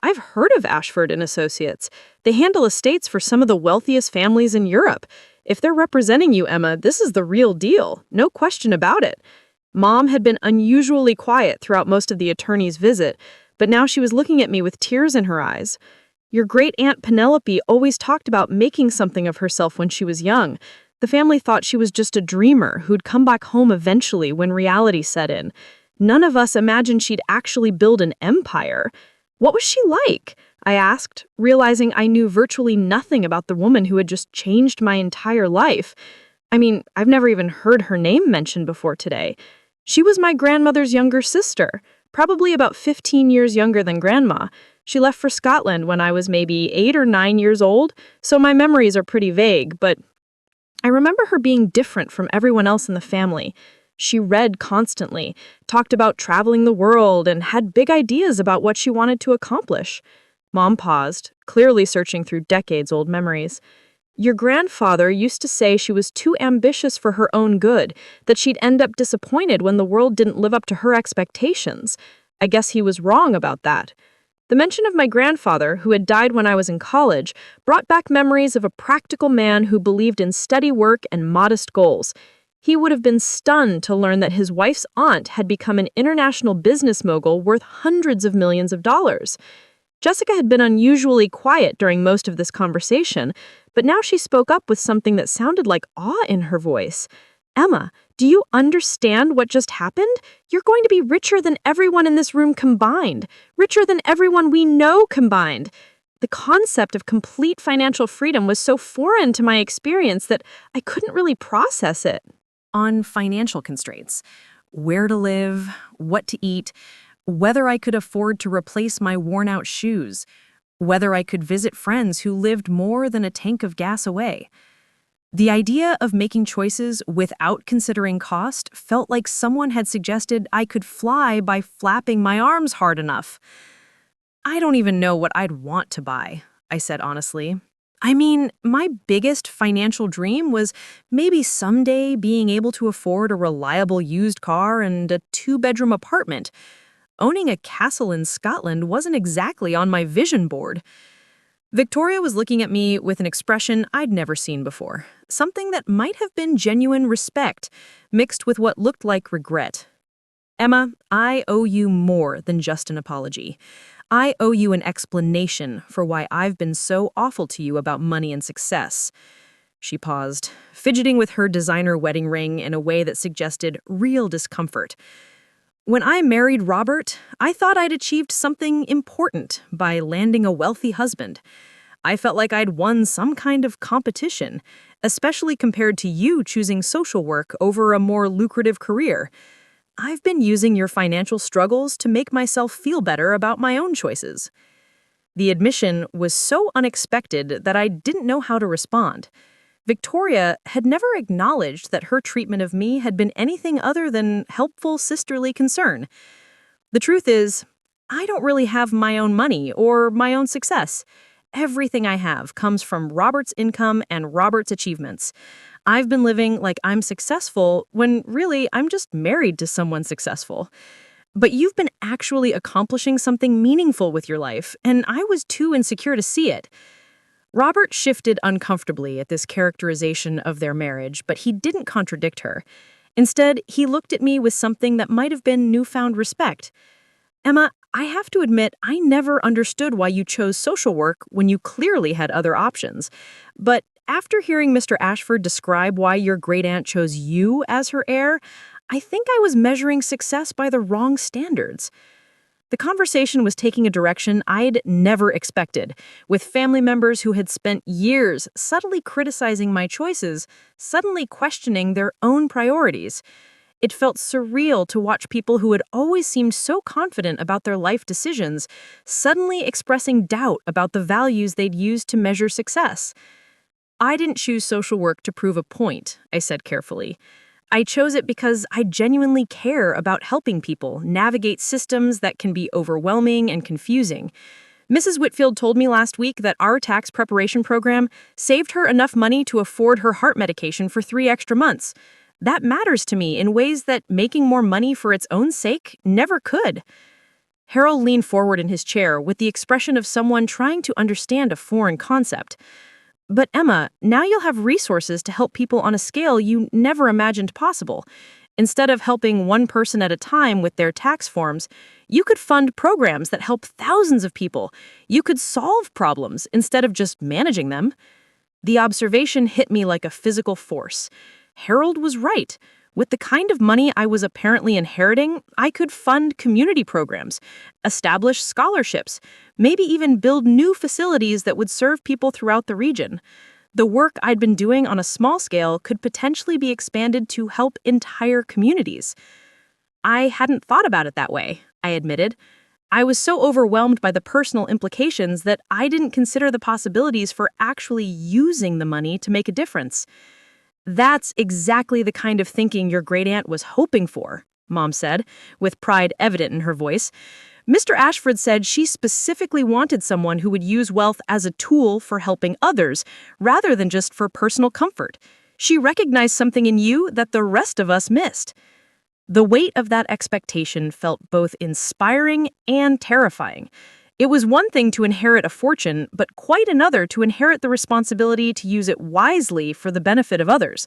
I've heard of Ashford and Associates. They handle estates for some of the wealthiest families in Europe. If they're representing you, Emma, this is the real deal. No question about it. Mom had been unusually quiet throughout most of the attorney's visit, but now she was looking at me with tears in her eyes. "Your great-aunt Penelope always talked about making something of herself when she was young. The family thought she was just a dreamer who'd come back home eventually when reality set in. None of us imagined she'd actually build an empire." "What was she like?" I asked, realizing I knew virtually nothing about the woman who had just changed my entire life. I mean, I've never even heard her name mentioned before today. She was my grandmother's younger sister, probably about 15 years younger than Grandma. She left for Scotland when I was maybe 8 or 9 years old, so my memories are pretty vague, but I remember her being different from everyone else in the family. She read constantly, talked about traveling the world, and had big ideas about what she wanted to accomplish. Mom paused, clearly searching through decades-old memories. "Your grandfather used to say she was too ambitious for her own good, that she'd end up disappointed when the world didn't live up to her expectations. I guess he was wrong about that." The mention of my grandfather, who had died when I was in college, brought back memories of a practical man who believed in steady work and modest goals. He would have been stunned to learn that his wife's aunt had become an international business mogul worth hundreds of millions of dollars. Jessica had been unusually quiet during most of this conversation, but now she spoke up with something that sounded like awe in her voice. "Emma, do you understand what just happened? You're going to be richer than everyone in this room combined, richer than everyone we know combined." The concept of complete financial freedom was so foreign to my experience that I couldn't really process it. On financial constraints, where to live, what to eat, whether I could afford to replace my worn-out shoes, whether I could visit friends who lived more than a tank of gas away. The idea of making choices without considering cost felt like someone had suggested I could fly by flapping my arms hard enough. "I don't even know what I'd want to buy," I said honestly. I mean, my biggest financial dream was maybe someday being able to afford a reliable used car and a 2-bedroom apartment. Owning a castle in Scotland wasn't exactly on my vision board. Victoria was looking at me with an expression I'd never seen before, something that might have been genuine respect, mixed with what looked like regret. "Emma, I owe you more than just an apology. I owe you an explanation for why I've been so awful to you about money and success." She paused, fidgeting with her designer wedding ring in a way that suggested real discomfort. "When I married Robert, I thought I'd achieved something important by landing a wealthy husband. I felt like I'd won some kind of competition, especially compared to you choosing social work over a more lucrative career. I've been using your financial struggles to make myself feel better about my own choices." The admission was so unexpected that I didn't know how to respond. Victoria had never acknowledged that her treatment of me had been anything other than helpful sisterly concern. The truth is, I don't really have my own money or my own success. Everything I have comes from Robert's income and Robert's achievements. I've been living like I'm successful when really I'm just married to someone successful. But you've been actually accomplishing something meaningful with your life, and I was too insecure to see it. Robert shifted uncomfortably at this characterization of their marriage, but he didn't contradict her. Instead, he looked at me with something that might have been newfound respect. "Emma, I have to admit I never understood why you chose social work when you clearly had other options. But after hearing Mr. Ashford describe why your great-aunt chose you as her heir, I think I was measuring success by the wrong standards." The conversation was taking a direction I'd never expected, with family members who had spent years subtly criticizing my choices, suddenly questioning their own priorities. It felt surreal to watch people who had always seemed so confident about their life decisions, suddenly expressing doubt about the values they'd used to measure success. "I didn't choose social work to prove a point," I said carefully. "I chose it because I genuinely care about helping people navigate systems that can be overwhelming and confusing. Mrs. Whitfield told me last week that our tax preparation program saved her enough money to afford her heart medication for 3 extra months. That matters to me in ways that making more money for its own sake never could." Harold leaned forward in his chair with the expression of someone trying to understand a foreign concept. "But Emma, now you'll have resources to help people on a scale you never imagined possible. Instead of helping one person at a time with their tax forms, you could fund programs that help thousands of people. You could solve problems instead of just managing them." The observation hit me like a physical force. Harold was right. With the kind of money I was apparently inheriting, I could fund community programs, establish scholarships, maybe even build new facilities that would serve people throughout the region. The work I'd been doing on a small scale could potentially be expanded to help entire communities. "I hadn't thought about it that way," I admitted. "I was so overwhelmed by the personal implications that I didn't consider the possibilities for actually using the money to make a difference." "That's exactly the kind of thinking your great-aunt was hoping for," Mom said, with pride evident in her voice. "Mr. Ashford said she specifically wanted someone who would use wealth as a tool for helping others, rather than just for personal comfort. She recognized something in you that the rest of us missed." The weight of that expectation felt both inspiring and terrifying. It was one thing to inherit a fortune, but quite another to inherit the responsibility to use it wisely for the benefit of others.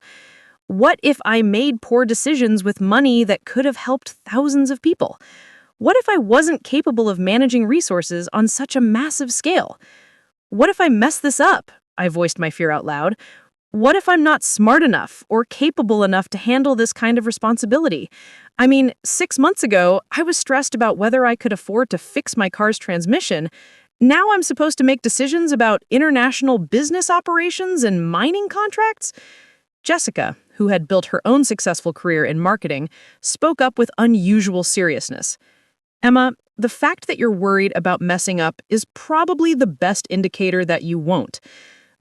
What if I made poor decisions with money that could have helped thousands of people? What if I wasn't capable of managing resources on such a massive scale? What if I mess this up? I voiced my fear out loud. What if I'm not smart enough or capable enough to handle this kind of responsibility? I mean, 6 months ago, I was stressed about whether I could afford to fix my car's transmission. Now I'm supposed to make decisions about international business operations and mining contracts? Jessica, who had built her own successful career in marketing, spoke up with unusual seriousness. "Emma, the fact that you're worried about messing up is probably the best indicator that you won't.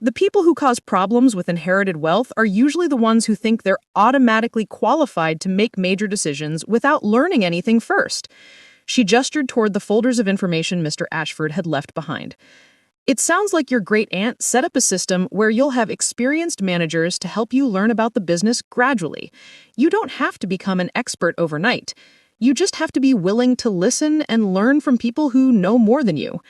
The people who cause problems with inherited wealth are usually the ones who think they're automatically qualified to make major decisions without learning anything first." She gestured toward the folders of information Mr. Ashford had left behind. "It sounds like your great-aunt set up a system where you'll have experienced managers to help you learn about the business gradually. You don't have to become an expert overnight. You just have to be willing to listen and learn from people who know more than you."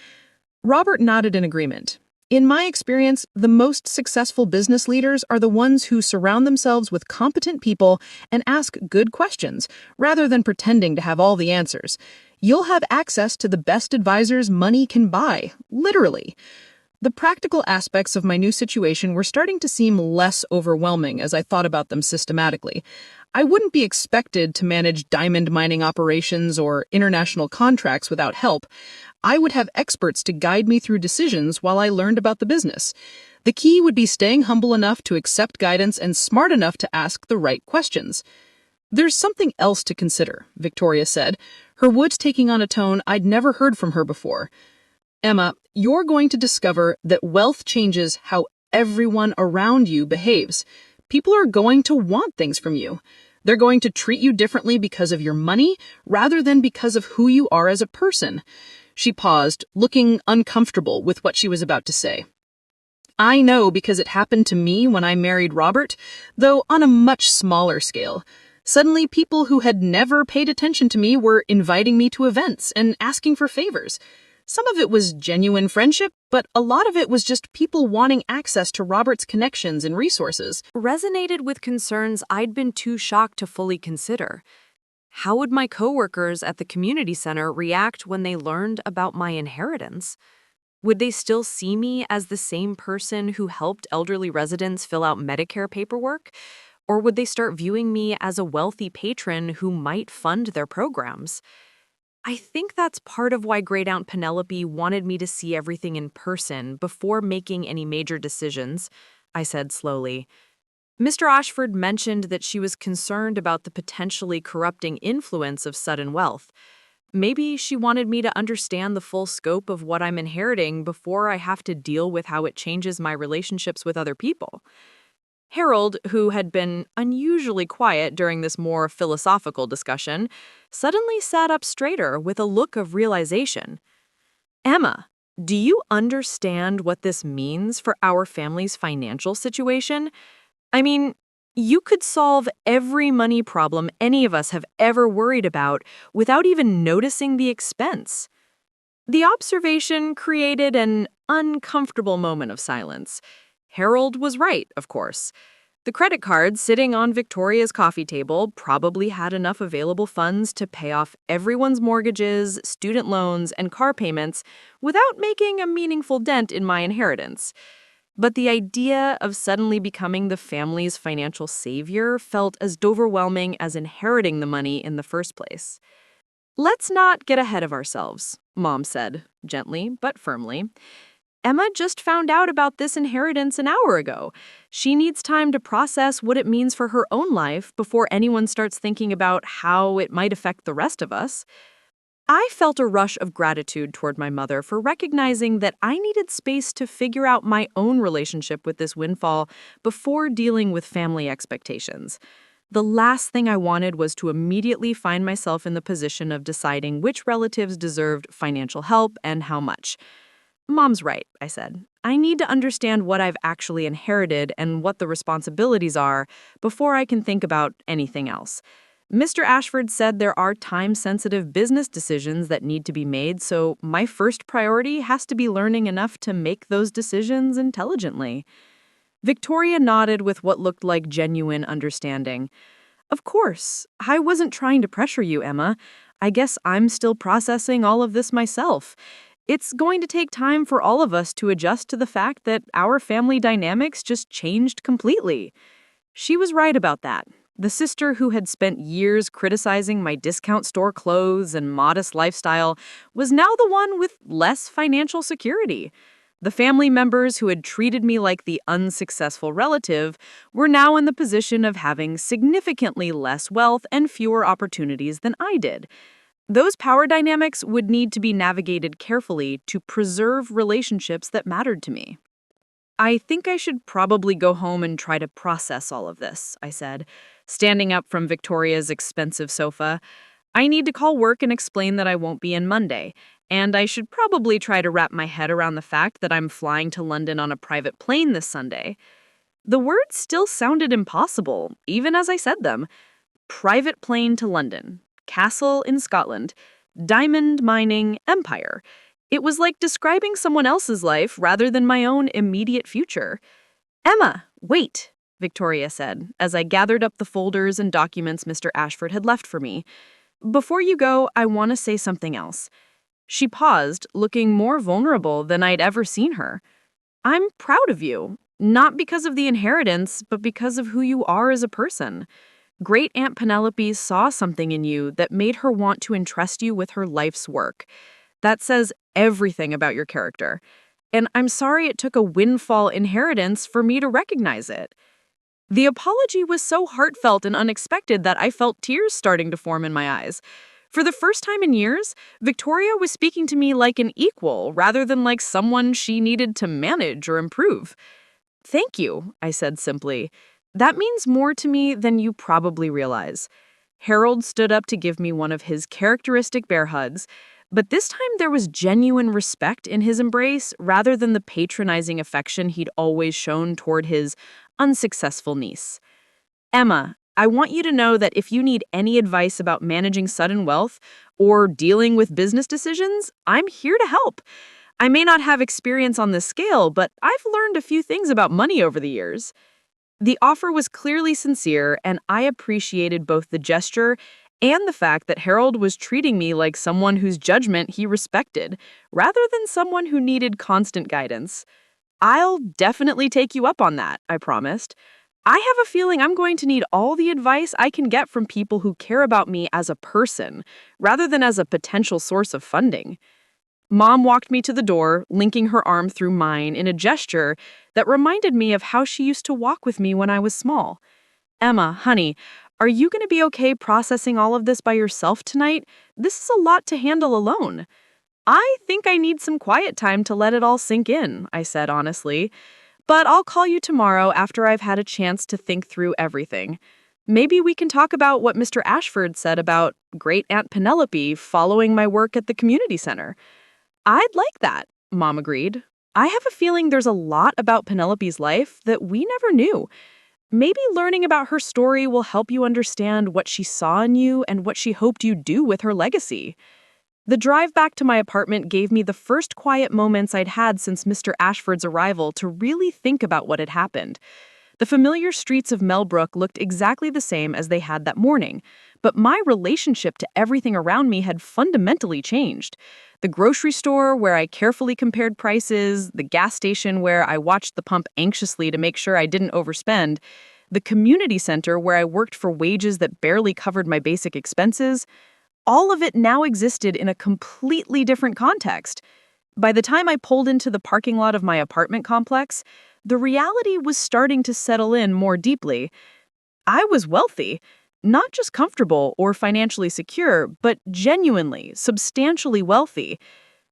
Robert nodded in agreement. "In my experience, the most successful business leaders are the ones who surround themselves with competent people and ask good questions, rather than pretending to have all the answers. You'll have access to the best advisors money can buy, literally." The practical aspects of my new situation were starting to seem less overwhelming as I thought about them systematically. I wouldn't be expected to manage diamond mining operations or international contracts without help. I would have experts to guide me through decisions while I learned about the business. The key would be staying humble enough to accept guidance and smart enough to ask the right questions. There's something else to consider, Victoria said, her words taking on a tone I'd never heard from her before. Emma, you're going to discover that wealth changes how everyone around you behaves. People are going to want things from you. They're going to treat you differently because of your money rather than because of who you are as a person. She paused, looking uncomfortable with what she was about to say. I know because it happened to me when I married Robert, though on a much smaller scale. Suddenly, people who had never paid attention to me were inviting me to events and asking for favors. Some of it was genuine friendship, but a lot of it was just people wanting access to Robert's connections and resources. Resonated with concerns I'd been too shocked to fully consider. How would my coworkers at the community center react when they learned about my inheritance? Would they still see me as the same person who helped elderly residents fill out Medicare paperwork? Or would they start viewing me as a wealthy patron who might fund their programs? I think that's part of why Great-Aunt Penelope wanted me to see everything in person before making any major decisions, I said slowly. Mr. Ashford mentioned that she was concerned about the potentially corrupting influence of sudden wealth. Maybe she wanted me to understand the full scope of what I'm inheriting before I have to deal with how it changes my relationships with other people. Harold, who had been unusually quiet during this more philosophical discussion, suddenly sat up straighter with a look of realization. Emma, do you understand what this means for our family's financial situation? I mean, you could solve every money problem any of us have ever worried about without even noticing the expense. The observation created an uncomfortable moment of silence. Harold was right, of course. The credit card sitting on Victoria's coffee table probably had enough available funds to pay off everyone's mortgages, student loans, and car payments without making a meaningful dent in my inheritance. But the idea of suddenly becoming the family's financial savior felt as overwhelming as inheriting the money in the first place. Let's not get ahead of ourselves, Mom said, gently but firmly. Emma just found out about this inheritance an hour ago. She needs time to process what it means for her own life before anyone starts thinking about how it might affect the rest of us. I felt a rush of gratitude toward my mother for recognizing that I needed space to figure out my own relationship with this windfall before dealing with family expectations. The last thing I wanted was to immediately find myself in the position of deciding which relatives deserved financial help and how much. Mom's right, I said. I need to understand what I've actually inherited and what the responsibilities are before I can think about anything else. Mr. Ashford said there are time-sensitive business decisions that need to be made, so my first priority has to be learning enough to make those decisions intelligently. Victoria nodded with what looked like genuine understanding. Of course, I wasn't trying to pressure you, Emma. I guess I'm still processing all of this myself. It's going to take time for all of us to adjust to the fact that our family dynamics just changed completely. She was right about that. The sister who had spent years criticizing my discount store clothes and modest lifestyle was now the one with less financial security. The family members who had treated me like the unsuccessful relative were now in the position of having significantly less wealth and fewer opportunities than I did. Those power dynamics would need to be navigated carefully to preserve relationships that mattered to me. I think I should probably go home and try to process all of this, I said, standing up from Victoria's expensive sofa. I need to call work and explain that I won't be in Monday, and I should probably try to wrap my head around the fact that I'm flying to London on a private plane this Sunday. The words still sounded impossible, even as I said them. Private plane to London. Castle in Scotland, diamond mining empire. It was like describing someone else's life rather than my own immediate future. Emma, wait, Victoria said, as I gathered up the folders and documents Mr. Ashford had left for me. Before you go, I want to say something else. She paused, looking more vulnerable than I'd ever seen her. I'm proud of you, not because of the inheritance, but because of who you are as a person. Great-Aunt Penelope saw something in you that made her want to entrust you with her life's work. That says everything about your character. and I'm sorry it took a windfall inheritance for me to recognize it." The apology was so heartfelt and unexpected that I felt tears starting to form in my eyes. For the first time in years, Victoria was speaking to me like an equal rather than like someone she needed to manage or improve. "Thank you," I said simply. "That means more to me than you probably realize." Harold stood up to give me one of his characteristic bear hugs, but this time there was genuine respect in his embrace rather than the patronizing affection he'd always shown toward his unsuccessful niece. "Emma, I want you to know that if you need any advice about managing sudden wealth or dealing with business decisions, I'm here to help. I may not have experience on this scale, but I've learned a few things about money over the years." The offer was clearly sincere, and I appreciated both the gesture and the fact that Harold was treating me like someone whose judgment he respected, rather than someone who needed constant guidance. "I'll definitely take you up on that," I promised. "I have a feeling I'm going to need all the advice I can get from people who care about me as a person, rather than as a potential source of funding." Mom walked me to the door, linking her arm through mine in a gesture that reminded me of how she used to walk with me when I was small. "Emma, honey, are you going to be okay processing all of this by yourself tonight? This is a lot to handle alone." "I think I need some quiet time to let it all sink in," I said honestly. "But I'll call you tomorrow after I've had a chance to think through everything. Maybe we can talk about what Mr. Ashford said about Great Aunt Penelope following my work at the community center." "I'd like that," Mom agreed. "I have a feeling there's a lot about Penelope's life that we never knew. Maybe learning about her story will help you understand what she saw in you and what she hoped you'd do with her legacy." The drive back to my apartment gave me the first quiet moments I'd had since Mr. Ashford's arrival to really think about what had happened. The familiar streets of Melbrook looked exactly the same as they had that morning, but my relationship to everything around me had fundamentally changed. The grocery store, where I carefully compared prices, the gas station where I watched the pump anxiously to make sure I didn't overspend, the community center where I worked for wages that barely covered my basic expenses, all of it now existed in a completely different context. By the time I pulled into the parking lot of my apartment complex, the reality was starting to settle in more deeply. I was wealthy, not just comfortable or financially secure, but genuinely, substantially wealthy.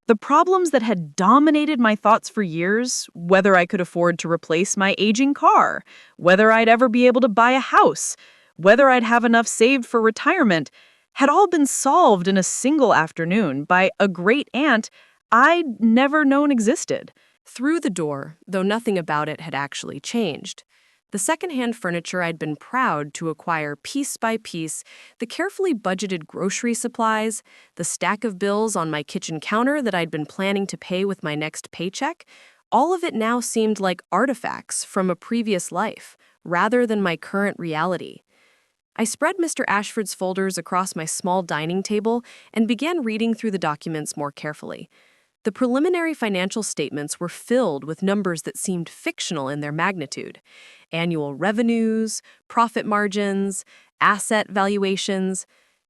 The problems that had dominated my thoughts for years, whether I could afford to replace my aging car, whether I'd ever be able to buy a house, whether I'd have enough saved for retirement, had all been solved in a single afternoon by a great aunt I'd never known existed. Through the door, though nothing about it had actually changed. The secondhand furniture I'd been proud to acquire piece by piece, the carefully budgeted grocery supplies, the stack of bills on my kitchen counter that I'd been planning to pay with my next paycheck, all of it now seemed like artifacts from a previous life, rather than my current reality. I spread Mr. Ashford's folders across my small dining table and began reading through the documents more carefully. The preliminary financial statements were filled with numbers that seemed fictional in their magnitude. Annual revenues, profit margins, asset valuations.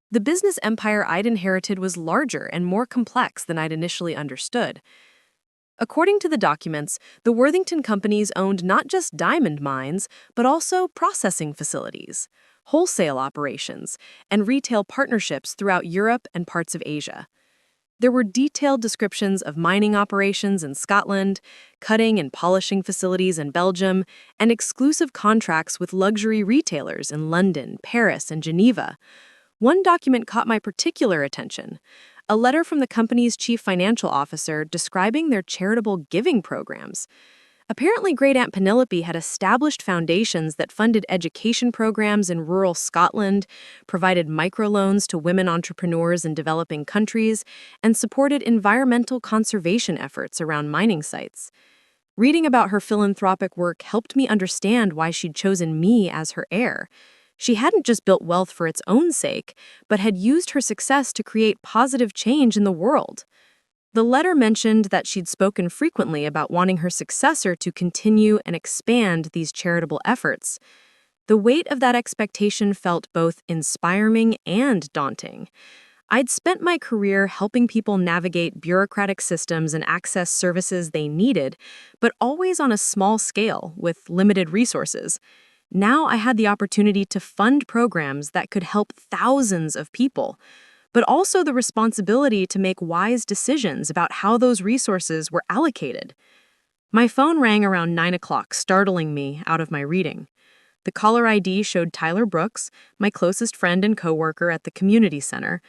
The business empire I'd inherited was larger and more complex than I'd initially understood. According to the documents, the Worthington companies owned not just diamond mines, but also processing facilities, wholesale operations, and retail partnerships throughout Europe and parts of Asia. There were detailed descriptions of mining operations in Scotland, cutting and polishing facilities in Belgium, and exclusive contracts with luxury retailers in London, Paris, and Geneva. One document caught my particular attention: a letter from the company's chief financial officer describing their charitable giving programs. Apparently, Great Aunt Penelope had established foundations that funded education programs in rural Scotland, provided microloans to women entrepreneurs in developing countries, and supported environmental conservation efforts around mining sites. Reading about her philanthropic work helped me understand why she'd chosen me as her heir. She hadn't just built wealth for its own sake, but had used her success to create positive change in the world. The letter mentioned that she'd spoken frequently about wanting her successor to continue and expand these charitable efforts. The weight of that expectation felt both inspiring and daunting. I'd spent my career helping people navigate bureaucratic systems and access services they needed, but always on a small scale with limited resources. Now I had the opportunity to fund programs that could help thousands of people, but also the responsibility to make wise decisions about how those resources were allocated. My phone rang around 9 o'clock, startling me out of my reading. The caller ID showed Tyler Brooks, my closest friend and coworker at the community center.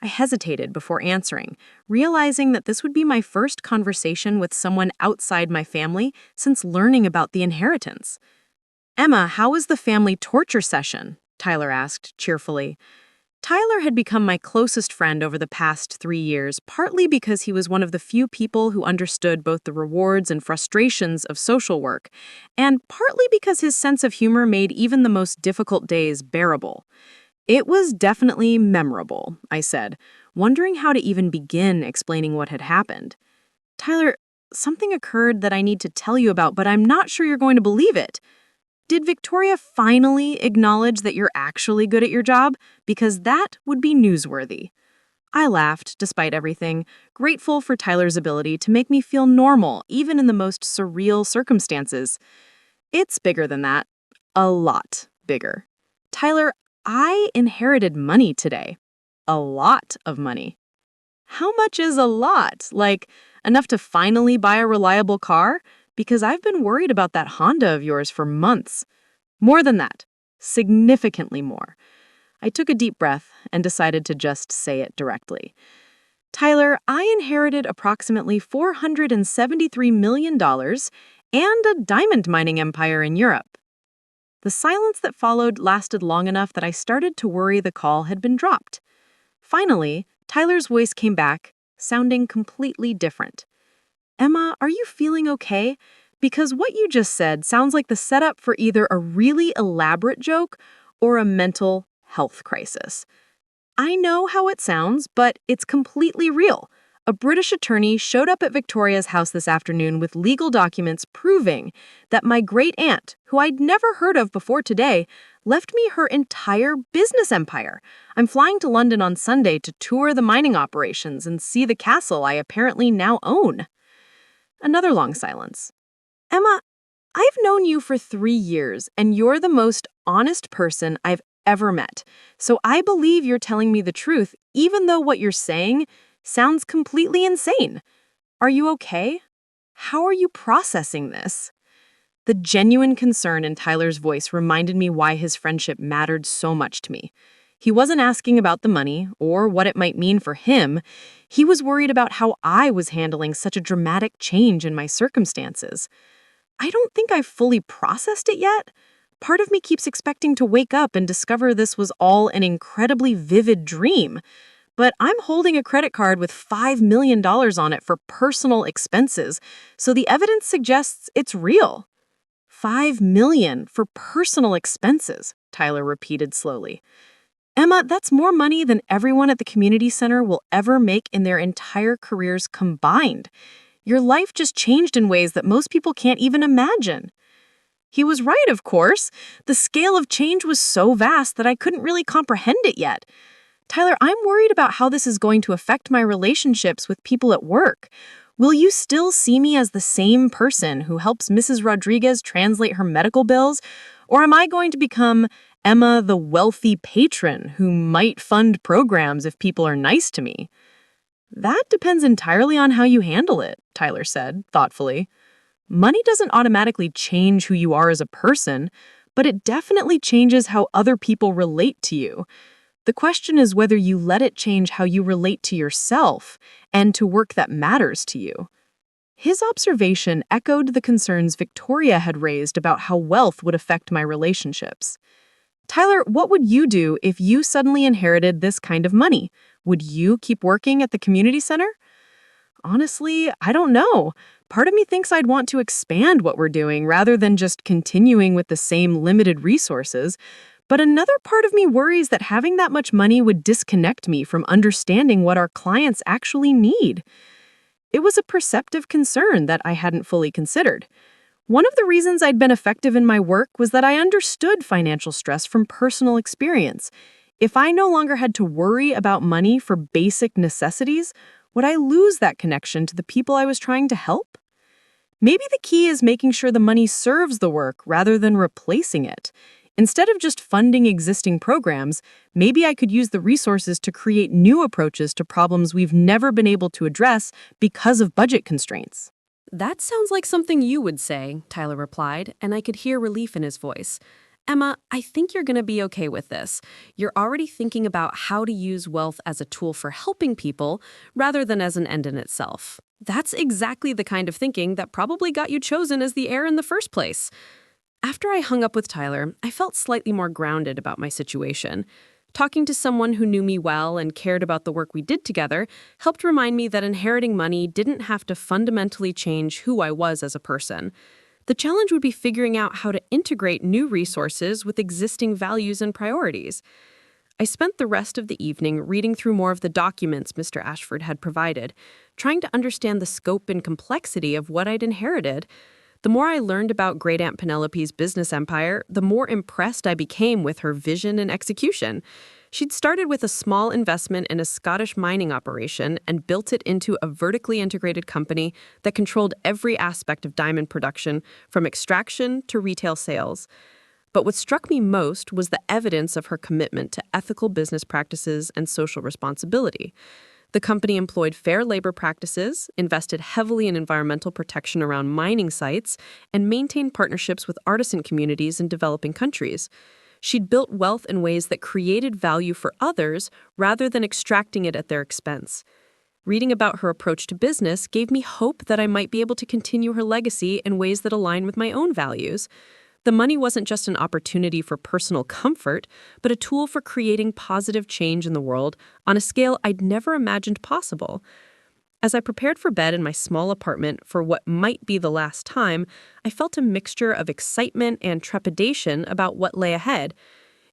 I hesitated before answering, realizing that this would be my first conversation with someone outside my family since learning about the inheritance. "Emma, how was the family torture session?" Tyler asked cheerfully. Tyler had become my closest friend over the past 3 years, partly because he was one of the few people who understood both the rewards and frustrations of social work, and partly because his sense of humor made even the most difficult days bearable. "It was definitely memorable," I said, wondering how to even begin explaining what had happened. "Tyler, something occurred that I need to tell you about, but I'm not sure you're going to believe it. Did Victoria finally acknowledge that you're actually good at your job? Because that would be newsworthy." I laughed, despite everything, grateful for Tyler's ability to make me feel normal, even in the most surreal circumstances. "It's bigger than that. A lot bigger. Tyler, I inherited money today. A lot of money." "How much is a lot? Like, enough to finally buy a reliable car? Because I've been worried about that Honda of yours for months." "More than that. Significantly more." I took a deep breath and decided to just say it directly. "Tyler, I inherited approximately $473 million and a diamond mining empire in Europe." The silence that followed lasted long enough that I started to worry the call had been dropped. Finally, Tyler's voice came back, sounding completely different. "Emma, are you feeling okay? Because what you just said sounds like the setup for either a really elaborate joke or a mental health crisis." "I know how it sounds, but it's completely real. A British attorney showed up at Victoria's house this afternoon with legal documents proving that my great-aunt, who I'd never heard of before today, left me her entire business empire. I'm flying to London on Sunday to tour the mining operations and see the castle I apparently now own." Another long silence. "Emma, I've known you for 3 years, and you're the most honest person I've ever met. So I believe you're telling me the truth, even though what you're saying sounds completely insane. Are you okay? How are you processing this?" The genuine concern in Tyler's voice reminded me why his friendship mattered so much to me. He wasn't asking about the money or what it might mean for him. He was worried about how I was handling such a dramatic change in my circumstances. I don't think I've fully processed it yet. Part of me keeps expecting to wake up and discover this was all an incredibly vivid dream. But I'm holding a credit card with $5 million on it for personal expenses, so the evidence suggests it's real. $5 million for personal expenses, Tyler repeated slowly. "Emma, that's more money than everyone at the community center will ever make in their entire careers combined. Your life just changed in ways that most people can't even imagine." He was right, of course. The scale of change was so vast that I couldn't really comprehend it yet. "Tyler, I'm worried about how this is going to affect my relationships with people at work. Will you still see me as the same person who helps Mrs. Rodriguez translate her medical bills? Or am I going to become Emma, the wealthy patron who might fund programs if people are nice to me?" "That depends entirely on how you handle it," Tyler said, thoughtfully. "Money doesn't automatically change who you are as a person, but it definitely changes how other people relate to you. The question is whether you let it change how you relate to yourself and to work that matters to you." His observation echoed the concerns Victoria had raised about how wealth would affect my relationships. "Tyler, what would you do if you suddenly inherited this kind of money? Would you keep working at the community center?" "Honestly, I don't know. Part of me thinks I'd want to expand what we're doing rather than just continuing with the same limited resources. But another part of me worries that having that much money would disconnect me from understanding what our clients actually need." It was a perceptive concern that I hadn't fully considered. One of the reasons I'd been effective in my work was that I understood financial stress from personal experience. If I no longer had to worry about money for basic necessities, would I lose that connection to the people I was trying to help? Maybe the key is making sure the money serves the work rather than replacing it. Instead of just funding existing programs, maybe I could use the resources to create new approaches to problems we've never been able to address because of budget constraints. That sounds like something you would say, Tyler replied, and I could hear relief in his voice. Emma, I think you're going to be okay with this. You're already thinking about how to use wealth as a tool for helping people rather than as an end in itself. That's exactly the kind of thinking that probably got you chosen as the heir in the first place. After I hung up with Tyler, I felt slightly more grounded about my situation. Talking to someone who knew me well and cared about the work we did together helped remind me that inheriting money didn't have to fundamentally change who I was as a person. The challenge would be figuring out how to integrate new resources with existing values and priorities. I spent the rest of the evening reading through more of the documents Mr. Ashford had provided, trying to understand the scope and complexity of what I'd inherited. The more I learned about Great Aunt Penelope's business empire, the more impressed I became with her vision and execution. She'd started with a small investment in a Scottish mining operation and built it into a vertically integrated company that controlled every aspect of diamond production, from extraction to retail sales. But what struck me most was the evidence of her commitment to ethical business practices and social responsibility. The company employed fair labor practices, invested heavily in environmental protection around mining sites, and maintained partnerships with artisan communities in developing countries. She'd built wealth in ways that created value for others rather than extracting it at their expense. Reading about her approach to business gave me hope that I might be able to continue her legacy in ways that align with my own values. The money wasn't just an opportunity for personal comfort, but a tool for creating positive change in the world on a scale I'd never imagined possible. As I prepared for bed in my small apartment for what might be the last time, I felt a mixture of excitement and trepidation about what lay ahead.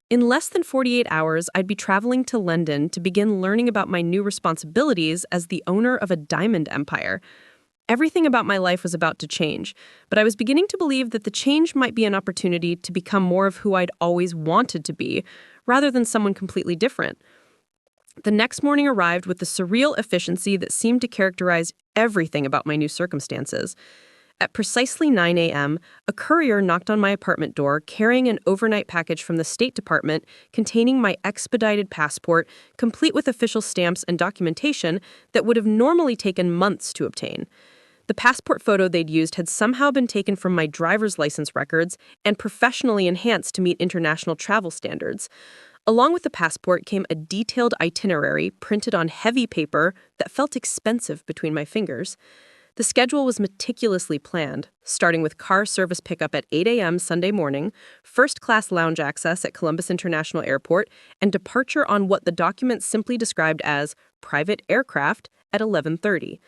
In less than 48 hours, I'd be traveling to London to begin learning about my new responsibilities as the owner of a diamond empire. Everything about my life was about to change, but I was beginning to believe that the change might be an opportunity to become more of who I'd always wanted to be, rather than someone completely different. The next morning arrived with the surreal efficiency that seemed to characterize everything about my new circumstances. At precisely 9 a.m., a courier knocked on my apartment door carrying an overnight package from the State Department containing my expedited passport, complete with official stamps and documentation that would have normally taken months to obtain. The passport photo they'd used had somehow been taken from my driver's license records and professionally enhanced to meet international travel standards. Along with the passport came a detailed itinerary printed on heavy paper that felt expensive between my fingers. The schedule was meticulously planned, starting with car service pickup at 8 a.m. Sunday morning, first-class lounge access at Columbus International Airport, and departure on what the document simply described as private aircraft at 11:30.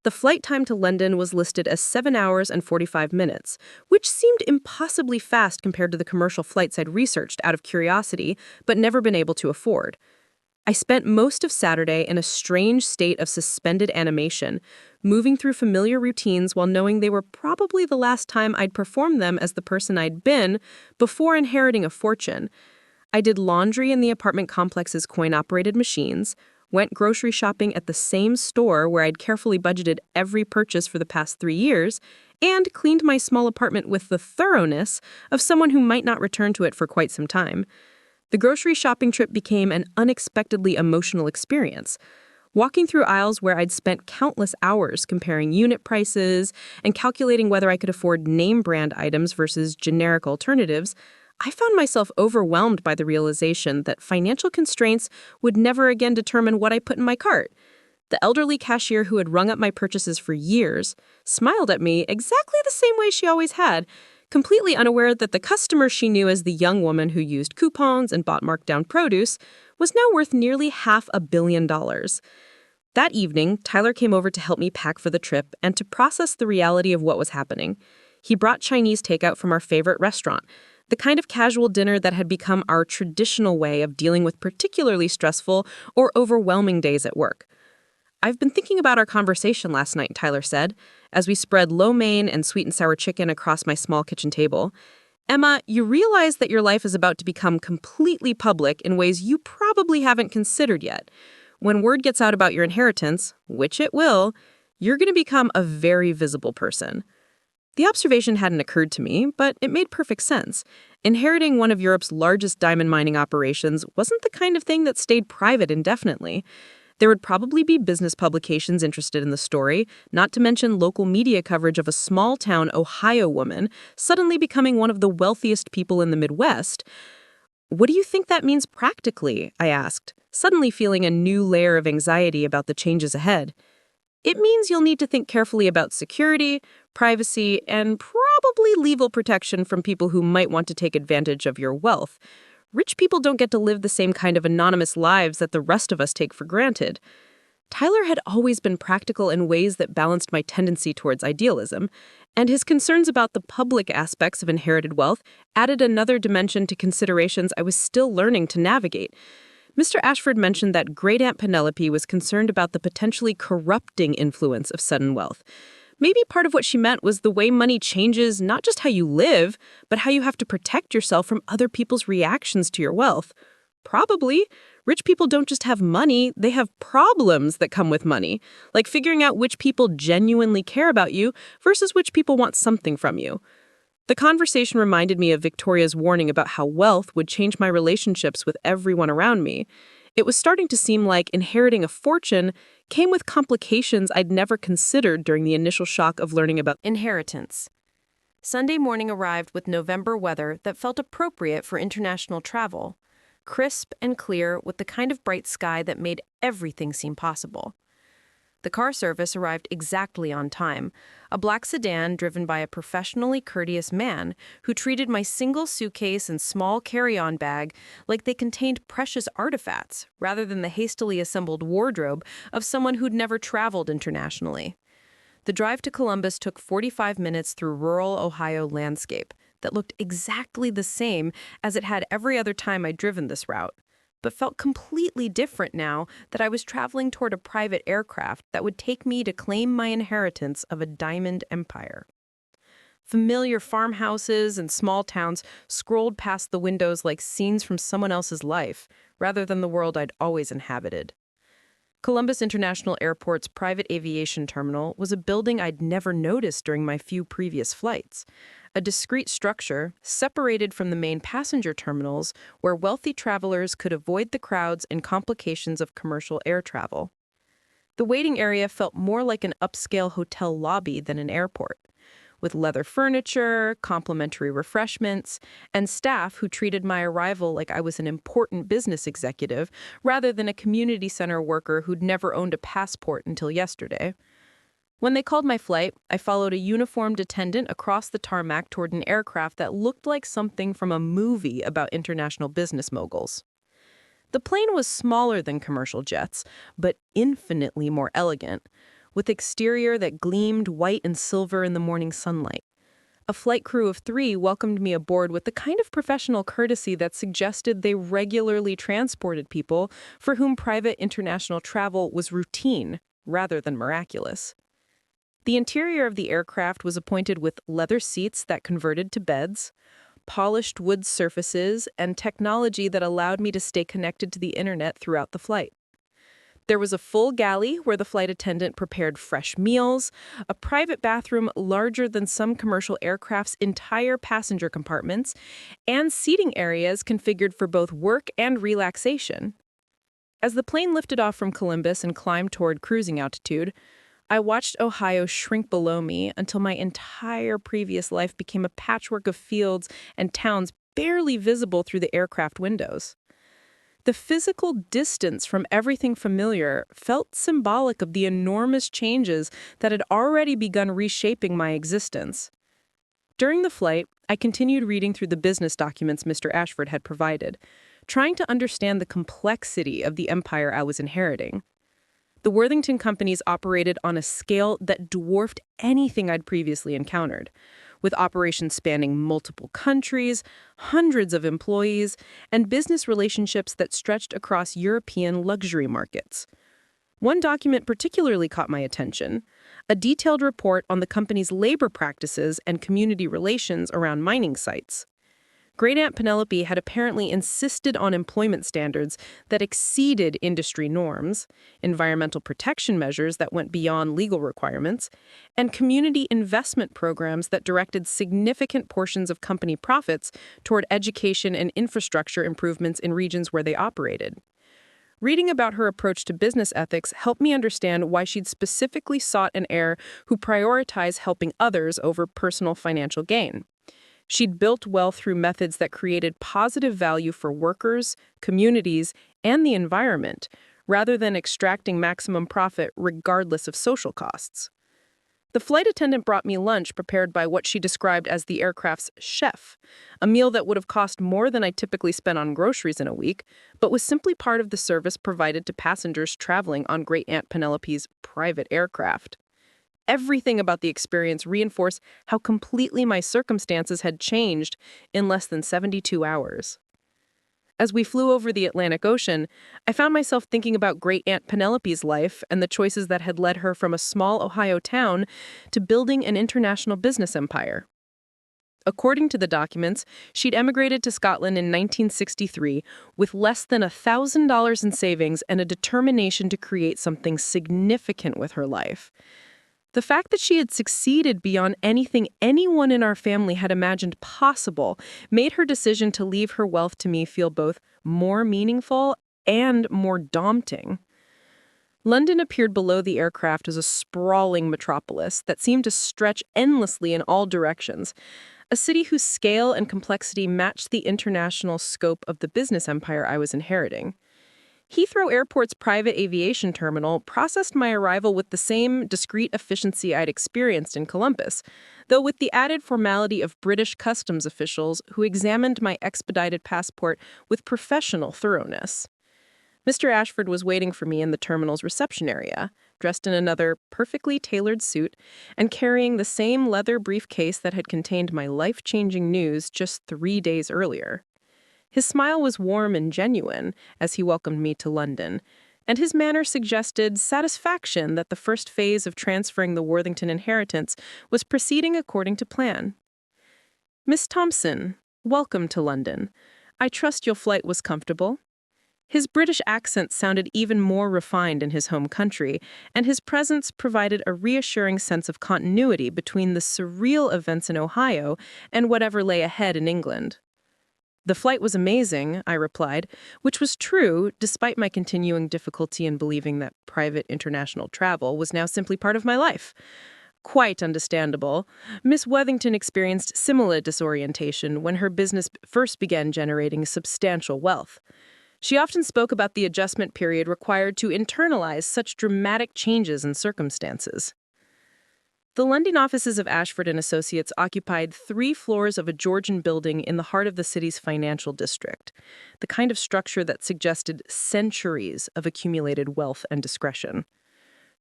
The flight time to London was listed as 7 hours and 45 minutes, which seemed impossibly fast compared to the commercial flights I'd researched out of curiosity, but never been able to afford. I spent most of Saturday in a strange state of suspended animation, moving through familiar routines while knowing they were probably the last time I'd perform them as the person I'd been before inheriting a fortune. I did laundry in the apartment complex's coin-operated machines, went grocery shopping at the same store where I'd carefully budgeted every purchase for the past 3 years, and cleaned my small apartment with the thoroughness of someone who might not return to it for quite some time. The grocery shopping trip became an unexpectedly emotional experience. Walking through aisles where I'd spent countless hours comparing unit prices and calculating whether I could afford name brand items versus generic alternatives, I found myself overwhelmed by the realization that financial constraints would never again determine what I put in my cart. The elderly cashier who had rung up my purchases for years smiled at me exactly the same way she always had, completely unaware that the customer she knew as the young woman who used coupons and bought marked-down produce was now worth nearly $500 million. That evening, Tyler came over to help me pack for the trip and to process the reality of what was happening. He brought Chinese takeout from our favorite restaurant, the kind of casual dinner that had become our traditional way of dealing with particularly stressful or overwhelming days at work. "I've been thinking about our conversation last night," Tyler said, as we spread lo mein and sweet and sour chicken across my small kitchen table. Emma, you realize that your life is about to become completely public in ways you probably haven't considered yet. When word gets out about your inheritance, which it will, you're going to become a very visible person. The observation hadn't occurred to me, but it made perfect sense. Inheriting one of Europe's largest diamond mining operations wasn't the kind of thing that stayed private indefinitely. There would probably be business publications interested in the story, not to mention local media coverage of a small-town Ohio woman suddenly becoming one of the wealthiest people in the Midwest. What do you think that means practically? I asked, suddenly feeling a new layer of anxiety about the changes ahead. It means you'll need to think carefully about security, privacy, and probably legal protection from people who might want to take advantage of your wealth. Rich people don't get to live the same kind of anonymous lives that the rest of us take for granted. Tyler had always been practical in ways that balanced my tendency towards idealism, and his concerns about the public aspects of inherited wealth added another dimension to considerations I was still learning to navigate. Mr. Ashford mentioned that Great-Aunt Penelope was concerned about the potentially corrupting influence of sudden wealth. Maybe part of what she meant was the way money changes not just how you live, but how you have to protect yourself from other people's reactions to your wealth. Probably. Rich people don't just have money, they have problems that come with money, like figuring out which people genuinely care about you versus which people want something from you. The conversation reminded me of Victoria's warning about how wealth would change my relationships with everyone around me. It was starting to seem like inheriting a fortune came with complications I'd never considered during the initial shock of learning about Inheritance. Sunday morning arrived with November weather that felt appropriate for international travel, crisp and clear with the kind of bright sky that made everything seem possible. The car service arrived exactly on time, a black sedan driven by a professionally courteous man who treated my single suitcase and small carry-on bag like they contained precious artifacts rather than the hastily assembled wardrobe of someone who'd never traveled internationally. The drive to Columbus took 45 minutes through rural Ohio landscape that looked exactly the same as it had every other time I'd driven this route, but felt completely different now that I was traveling toward a private aircraft that would take me to claim my inheritance of a diamond empire. Familiar farmhouses and small towns scrolled past the windows like scenes from someone else's life, rather than the world I'd always inhabited. Columbus International Airport's private aviation terminal was a building I'd never noticed during my few previous flights, a discrete structure separated from the main passenger terminals where wealthy travelers could avoid the crowds and complications of commercial air travel. The waiting area felt more like an upscale hotel lobby than an airport, with leather furniture, complimentary refreshments, and staff who treated my arrival like I was an important business executive rather than a community center worker who'd never owned a passport until yesterday. When they called my flight, I followed a uniformed attendant across the tarmac toward an aircraft that looked like something from a movie about international business moguls. The plane was smaller than commercial jets, but infinitely more elegant, with exterior that gleamed white and silver in the morning sunlight. A flight crew of 3 welcomed me aboard with the kind of professional courtesy that suggested they regularly transported people for whom private international travel was routine rather than miraculous. The interior of the aircraft was appointed with leather seats that converted to beds, polished wood surfaces, and technology that allowed me to stay connected to the internet throughout the flight. There was a full galley where the flight attendant prepared fresh meals, a private bathroom larger than some commercial aircraft's entire passenger compartments, and seating areas configured for both work and relaxation. As the plane lifted off from Columbus and climbed toward cruising altitude, I watched Ohio shrink below me until my entire previous life became a patchwork of fields and towns barely visible through the aircraft windows. The physical distance from everything familiar felt symbolic of the enormous changes that had already begun reshaping my existence. During the flight, I continued reading through the business documents Mr. Ashford had provided, trying to understand the complexity of the empire I was inheriting. The Worthington companies operated on a scale that dwarfed anything I'd previously encountered, with operations spanning multiple countries, hundreds of employees, and business relationships that stretched across European luxury markets. One document particularly caught my attention, a detailed report on the company's labor practices and community relations around mining sites. Great Aunt Penelope had apparently insisted on employment standards that exceeded industry norms, environmental protection measures that went beyond legal requirements, and community investment programs that directed significant portions of company profits toward education and infrastructure improvements in regions where they operated. Reading about her approach to business ethics helped me understand why she'd specifically sought an heir who prioritized helping others over personal financial gain. She'd built wealth through methods that created positive value for workers, communities, and the environment, rather than extracting maximum profit regardless of social costs. The flight attendant brought me lunch prepared by what she described as the aircraft's chef, a meal that would have cost more than I typically spend on groceries in a week, but was simply part of the service provided to passengers traveling on Great Aunt Penelope's private aircraft. Everything about the experience reinforced how completely my circumstances had changed in less than 72 hours. As we flew over the Atlantic Ocean, I found myself thinking about Great Aunt Penelope's life and the choices that had led her from a small Ohio town to building an international business empire. According to the documents, she'd emigrated to Scotland in 1963 with less than $1,000 in savings and a determination to create something significant with her life. The fact that she had succeeded beyond anything anyone in our family had imagined possible made her decision to leave her wealth to me feel both more meaningful and more daunting. London appeared below the aircraft as a sprawling metropolis that seemed to stretch endlessly in all directions, a city whose scale and complexity matched the international scope of the business empire I was inheriting. Heathrow Airport's private aviation terminal processed my arrival with the same discreet efficiency I'd experienced in Columbus, though with the added formality of British customs officials who examined my expedited passport with professional thoroughness. Mr. Ashford was waiting for me in the terminal's reception area, dressed in another perfectly tailored suit and carrying the same leather briefcase that had contained my life-changing news just 3 days earlier. His smile was warm and genuine as he welcomed me to London, and his manner suggested satisfaction that the first phase of transferring the Worthington inheritance was proceeding according to plan. "Miss Thompson, welcome to London. I trust your flight was comfortable." His British accent sounded even more refined in his home country, and his presence provided a reassuring sense of continuity between the surreal events in Ohio and whatever lay ahead in England. "The flight was amazing," I replied, which was true despite my continuing difficulty in believing that private international travel was now simply part of my life. Quite understandable. Miss Worthington experienced similar disorientation when her business first began generating substantial wealth. She often spoke about the adjustment period required to internalize such dramatic changes in circumstances. The London offices of Ashford and Associates occupied 3 floors of a Georgian building in the heart of the city's financial district, the kind of structure that suggested centuries of accumulated wealth and discretion.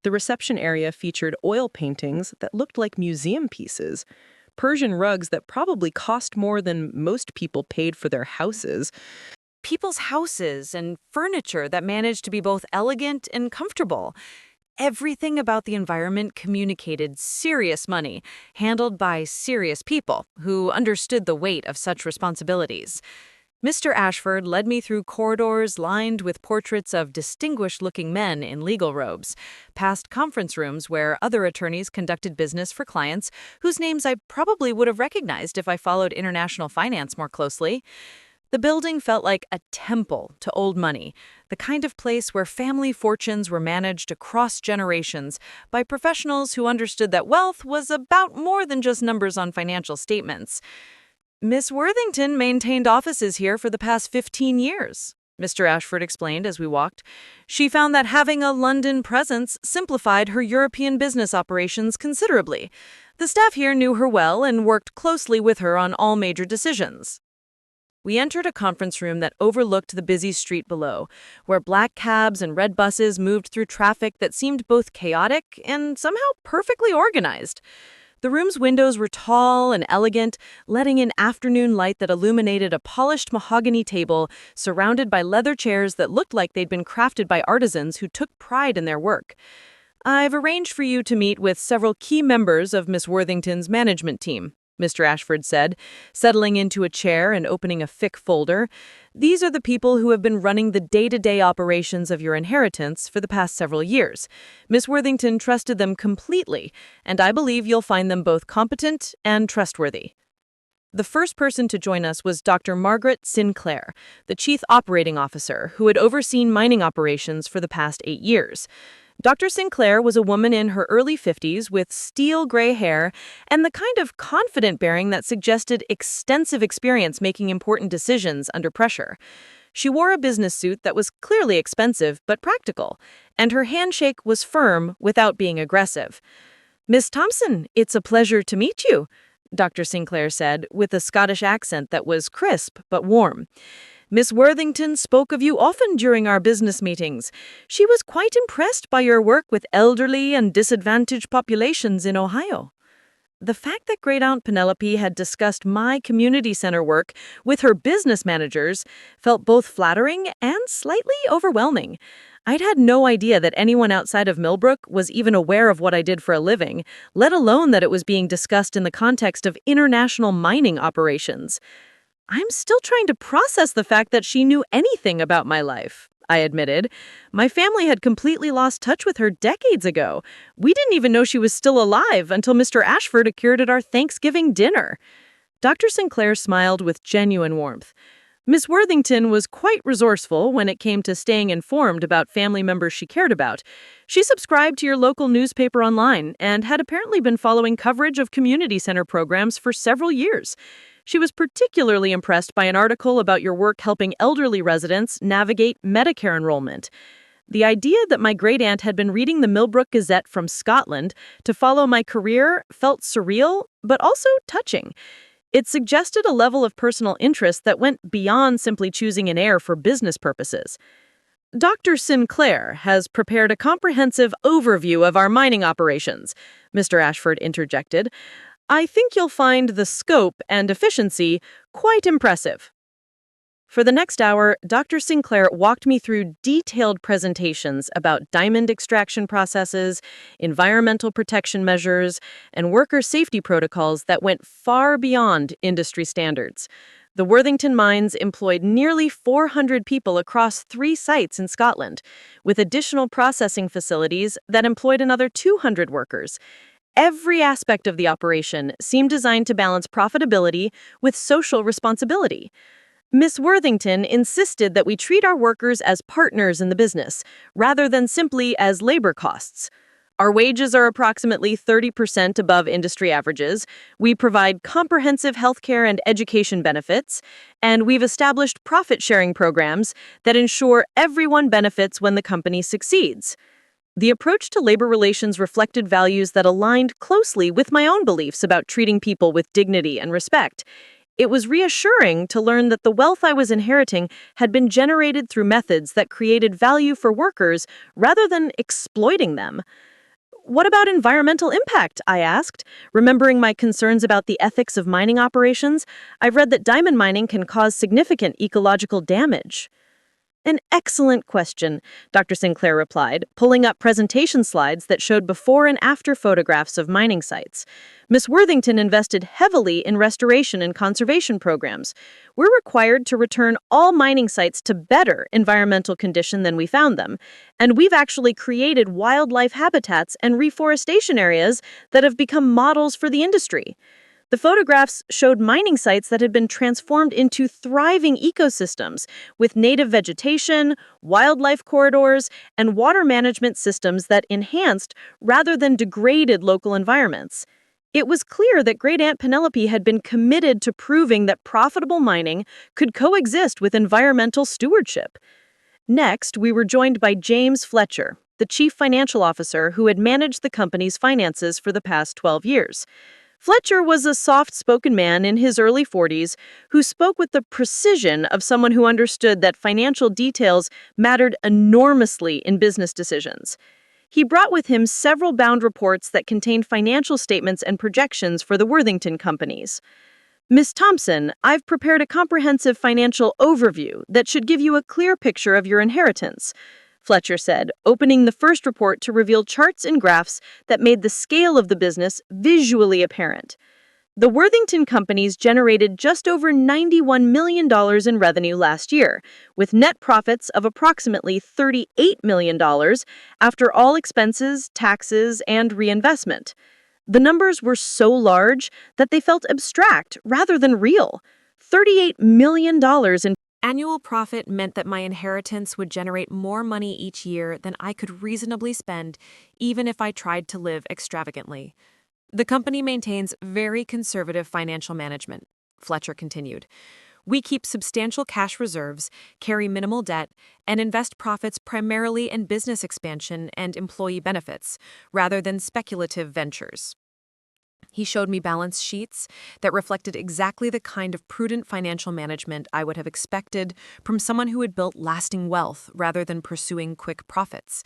The reception area featured oil paintings that looked like museum pieces, Persian rugs that probably cost more than most people paid for their houses, People's houses and furniture that managed to be both elegant and comfortable. Everything about the environment communicated serious money, handled by serious people who understood the weight of such responsibilities. Mr. Ashford led me through corridors lined with portraits of distinguished-looking men in legal robes, past conference rooms where other attorneys conducted business for clients whose names I probably would have recognized if I followed international finance more closely. The building felt like a temple to old money, the kind of place where family fortunes were managed across generations by professionals who understood that wealth was about more than just numbers on financial statements. Miss Worthington maintained offices here for the past 15 years, Mr. Ashford explained as we walked. She found that having a London presence simplified her European business operations considerably. The staff here knew her well and worked closely with her on all major decisions. We entered a conference room that overlooked the busy street below, where black cabs and red buses moved through traffic that seemed both chaotic and somehow perfectly organized. The room's windows were tall and elegant, letting in afternoon light that illuminated a polished mahogany table surrounded by leather chairs that looked like they'd been crafted by artisans who took pride in their work. "I've arranged for you to meet with several key members of Miss Worthington's management team," Mr. Ashford said, settling into a chair and opening a thick folder. "These are the people who have been running the day-to-day operations of your inheritance for the past several years. Miss Worthington trusted them completely, and I believe you'll find them both competent and trustworthy." The first person to join us was Dr. Margaret Sinclair, the Chief Operating Officer, who had overseen mining operations for the past 8 years. Dr. Sinclair was a woman in her early 50s with steel gray hair and the kind of confident bearing that suggested extensive experience making important decisions under pressure. She wore a business suit that was clearly expensive but practical, and her handshake was firm without being aggressive. "Miss Thompson, it's a pleasure to meet you," Dr. Sinclair said, with a Scottish accent that was crisp but warm. "Miss Worthington spoke of you often during our business meetings. She was quite impressed by your work with elderly and disadvantaged populations in Ohio." The fact that Great-Aunt Penelope had discussed my community center work with her business managers felt both flattering and slightly overwhelming. I'd had no idea that anyone outside of Millbrook was even aware of what I did for a living, let alone that it was being discussed in the context of international mining operations. "I'm still trying to process the fact that she knew anything about my life," I admitted. "My family had completely lost touch with her decades ago. We didn't even know she was still alive until Mr. Ashford appeared at our Thanksgiving dinner." Dr. Sinclair smiled with genuine warmth. "Miss Worthington was quite resourceful when it came to staying informed about family members she cared about. She subscribed to your local newspaper online and had apparently been following coverage of community center programs for several years. She was particularly impressed by an article about your work helping elderly residents navigate Medicare enrollment. The idea that my great-aunt had been reading the Millbrook Gazette from Scotland to follow my career felt surreal, but also touching. It suggested a level of personal interest that went beyond simply choosing an heir for business purposes. "Dr. Sinclair has prepared a comprehensive overview of our mining operations," Mr. Ashford interjected. "I think you'll find the scope and efficiency quite impressive." For the next hour, Dr. Sinclair walked me through detailed presentations about diamond extraction processes, environmental protection measures, and worker safety protocols that went far beyond industry standards. The Worthington mines employed nearly 400 people across 3 sites in Scotland, with additional processing facilities that employed another 200 workers. Every aspect of the operation seemed designed to balance profitability with social responsibility. Miss Worthington insisted that we treat our workers as partners in the business, rather than simply as labor costs. Our wages are approximately 30% above industry averages, we provide comprehensive healthcare and education benefits, and we've established profit-sharing programs that ensure everyone benefits when the company succeeds. The approach to labor relations reflected values that aligned closely with my own beliefs about treating people with dignity and respect. It was reassuring to learn that the wealth I was inheriting had been generated through methods that created value for workers rather than exploiting them. "What about environmental impact?" I asked, remembering my concerns about the ethics of mining operations. I've read that diamond mining can cause significant ecological damage. "An excellent question," Dr. Sinclair replied, pulling up presentation slides that showed before and after photographs of mining sites. "Miss Worthington invested heavily in restoration and conservation programs. We're required to return all mining sites to better environmental condition than we found them, and we've actually created wildlife habitats and reforestation areas that have become models for the industry." The photographs showed mining sites that had been transformed into thriving ecosystems with native vegetation, wildlife corridors, and water management systems that enhanced rather than degraded local environments. It was clear that Great-Aunt Penelope had been committed to proving that profitable mining could coexist with environmental stewardship. Next, we were joined by James Fletcher, the chief financial officer who had managed the company's finances for the past 12 years. Fletcher was a soft-spoken man in his early 40s who spoke with the precision of someone who understood that financial details mattered enormously in business decisions. He brought with him several bound reports that contained financial statements and projections for the Worthington companies. "Miss Thompson, I've prepared a comprehensive financial overview that should give you a clear picture of your inheritance," Fletcher said, opening the first report to reveal charts and graphs that made the scale of the business visually apparent. The Worthington companies generated just over $91 million in revenue last year, with net profits of approximately $38 million after all expenses, taxes, and reinvestment. The numbers were so large that they felt abstract rather than real. $38 million in Annual profit meant that my inheritance would generate more money each year than I could reasonably spend, even if I tried to live extravagantly. The company maintains very conservative financial management, Fletcher continued. We keep substantial cash reserves, carry minimal debt, and invest profits primarily in business expansion and employee benefits, rather than speculative ventures. He showed me balance sheets that reflected exactly the kind of prudent financial management I would have expected from someone who had built lasting wealth rather than pursuing quick profits.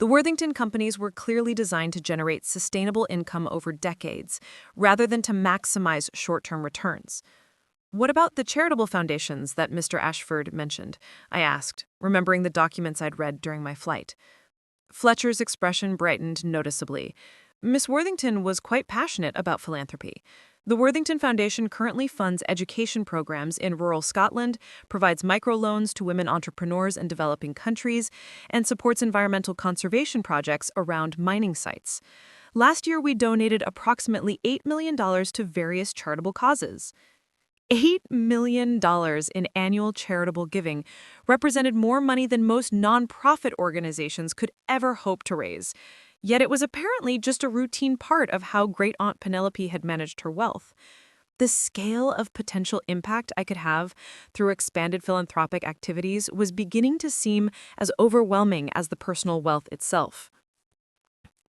The Worthington companies were clearly designed to generate sustainable income over decades, rather than to maximize short-term returns. What about the charitable foundations that Mr. Ashford mentioned? I asked, remembering the documents I'd read during my flight. Fletcher's expression brightened noticeably. Miss Worthington was quite passionate about philanthropy. The Worthington Foundation currently funds education programs in rural Scotland, provides microloans to women entrepreneurs in developing countries, and supports environmental conservation projects around mining sites. Last year, we donated approximately $8 million to various charitable causes. $8 million in annual charitable giving represented more money than most nonprofit organizations could ever hope to raise. Yet it was apparently just a routine part of how Great Aunt Penelope had managed her wealth. The scale of potential impact I could have through expanded philanthropic activities was beginning to seem as overwhelming as the personal wealth itself.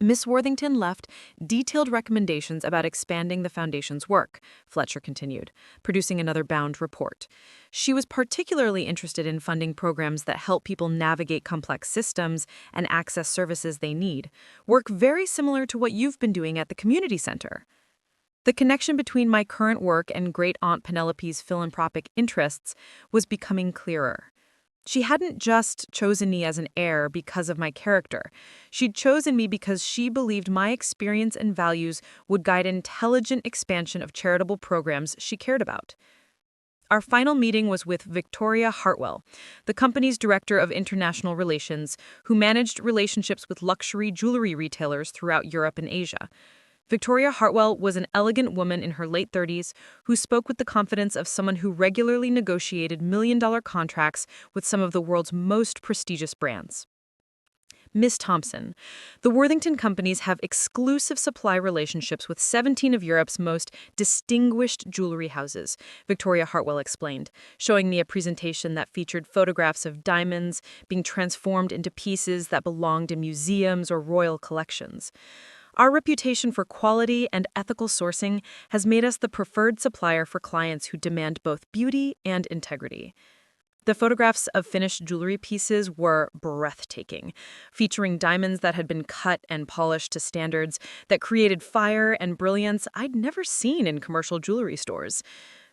Miss Worthington left detailed recommendations about expanding the Foundation's work, Fletcher continued, producing another bound report. She was particularly interested in funding programs that help people navigate complex systems and access services they need, work very similar to what you've been doing at the community center. The connection between my current work and Great Aunt Penelope's philanthropic interests was becoming clearer. She hadn't just chosen me as an heir because of my character. She'd chosen me because she believed my experience and values would guide intelligent expansion of charitable programs she cared about. Our final meeting was with Victoria Hartwell, the company's director of international relations, who managed relationships with luxury jewelry retailers throughout Europe and Asia. Victoria Hartwell was an elegant woman in her late 30s who spoke with the confidence of someone who regularly negotiated million-dollar contracts with some of the world's most prestigious brands. Miss Thompson, the Worthington companies have exclusive supply relationships with 17 of Europe's most distinguished jewelry houses, Victoria Hartwell explained, showing me a presentation that featured photographs of diamonds being transformed into pieces that belonged in museums or royal collections. Our reputation for quality and ethical sourcing has made us the preferred supplier for clients who demand both beauty and integrity. The photographs of finished jewelry pieces were breathtaking, featuring diamonds that had been cut and polished to standards that created fire and brilliance I'd never seen in commercial jewelry stores.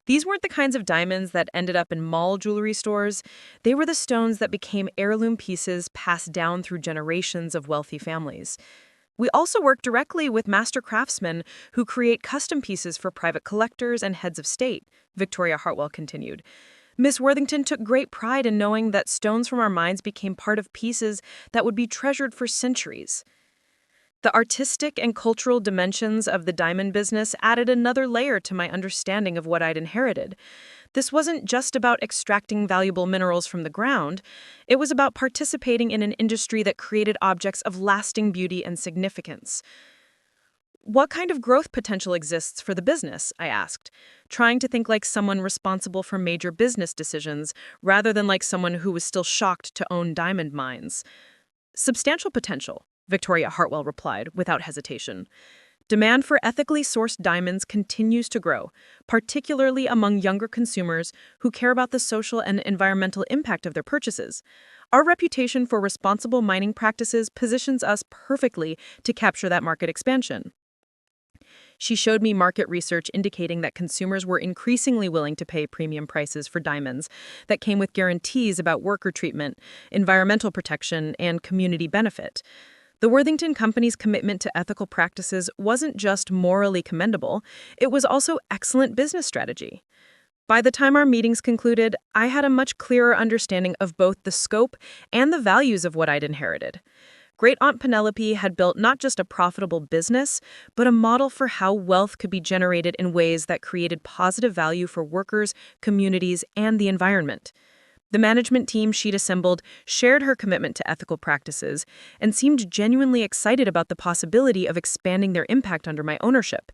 These weren't the kinds of diamonds that ended up in mall jewelry stores. They were the stones that became heirloom pieces passed down through generations of wealthy families. We also work directly with master craftsmen who create custom pieces for private collectors and heads of state, Victoria Hartwell continued. Miss Worthington took great pride in knowing that stones from our mines became part of pieces that would be treasured for centuries. The artistic and cultural dimensions of the diamond business added another layer to my understanding of what I'd inherited. This wasn't just about extracting valuable minerals from the ground. It was about participating in an industry that created objects of lasting beauty and significance. What kind of growth potential exists for the business? I asked, trying to think like someone responsible for major business decisions rather than like someone who was still shocked to own diamond mines. Substantial potential, Victoria Hartwell replied without hesitation. Demand for ethically sourced diamonds continues to grow, particularly among younger consumers who care about the social and environmental impact of their purchases. Our reputation for responsible mining practices positions us perfectly to capture that market expansion. She showed me market research indicating that consumers were increasingly willing to pay premium prices for diamonds that came with guarantees about worker treatment, environmental protection, and community benefit. The Worthington Company's commitment to ethical practices wasn't just morally commendable, it was also excellent business strategy. By the time our meetings concluded, I had a much clearer understanding of both the scope and the values of what I'd inherited. Great Aunt Penelope had built not just a profitable business, but a model for how wealth could be generated in ways that created positive value for workers, communities, and the environment. The management team she'd assembled shared her commitment to ethical practices and seemed genuinely excited about the possibility of expanding their impact under my ownership.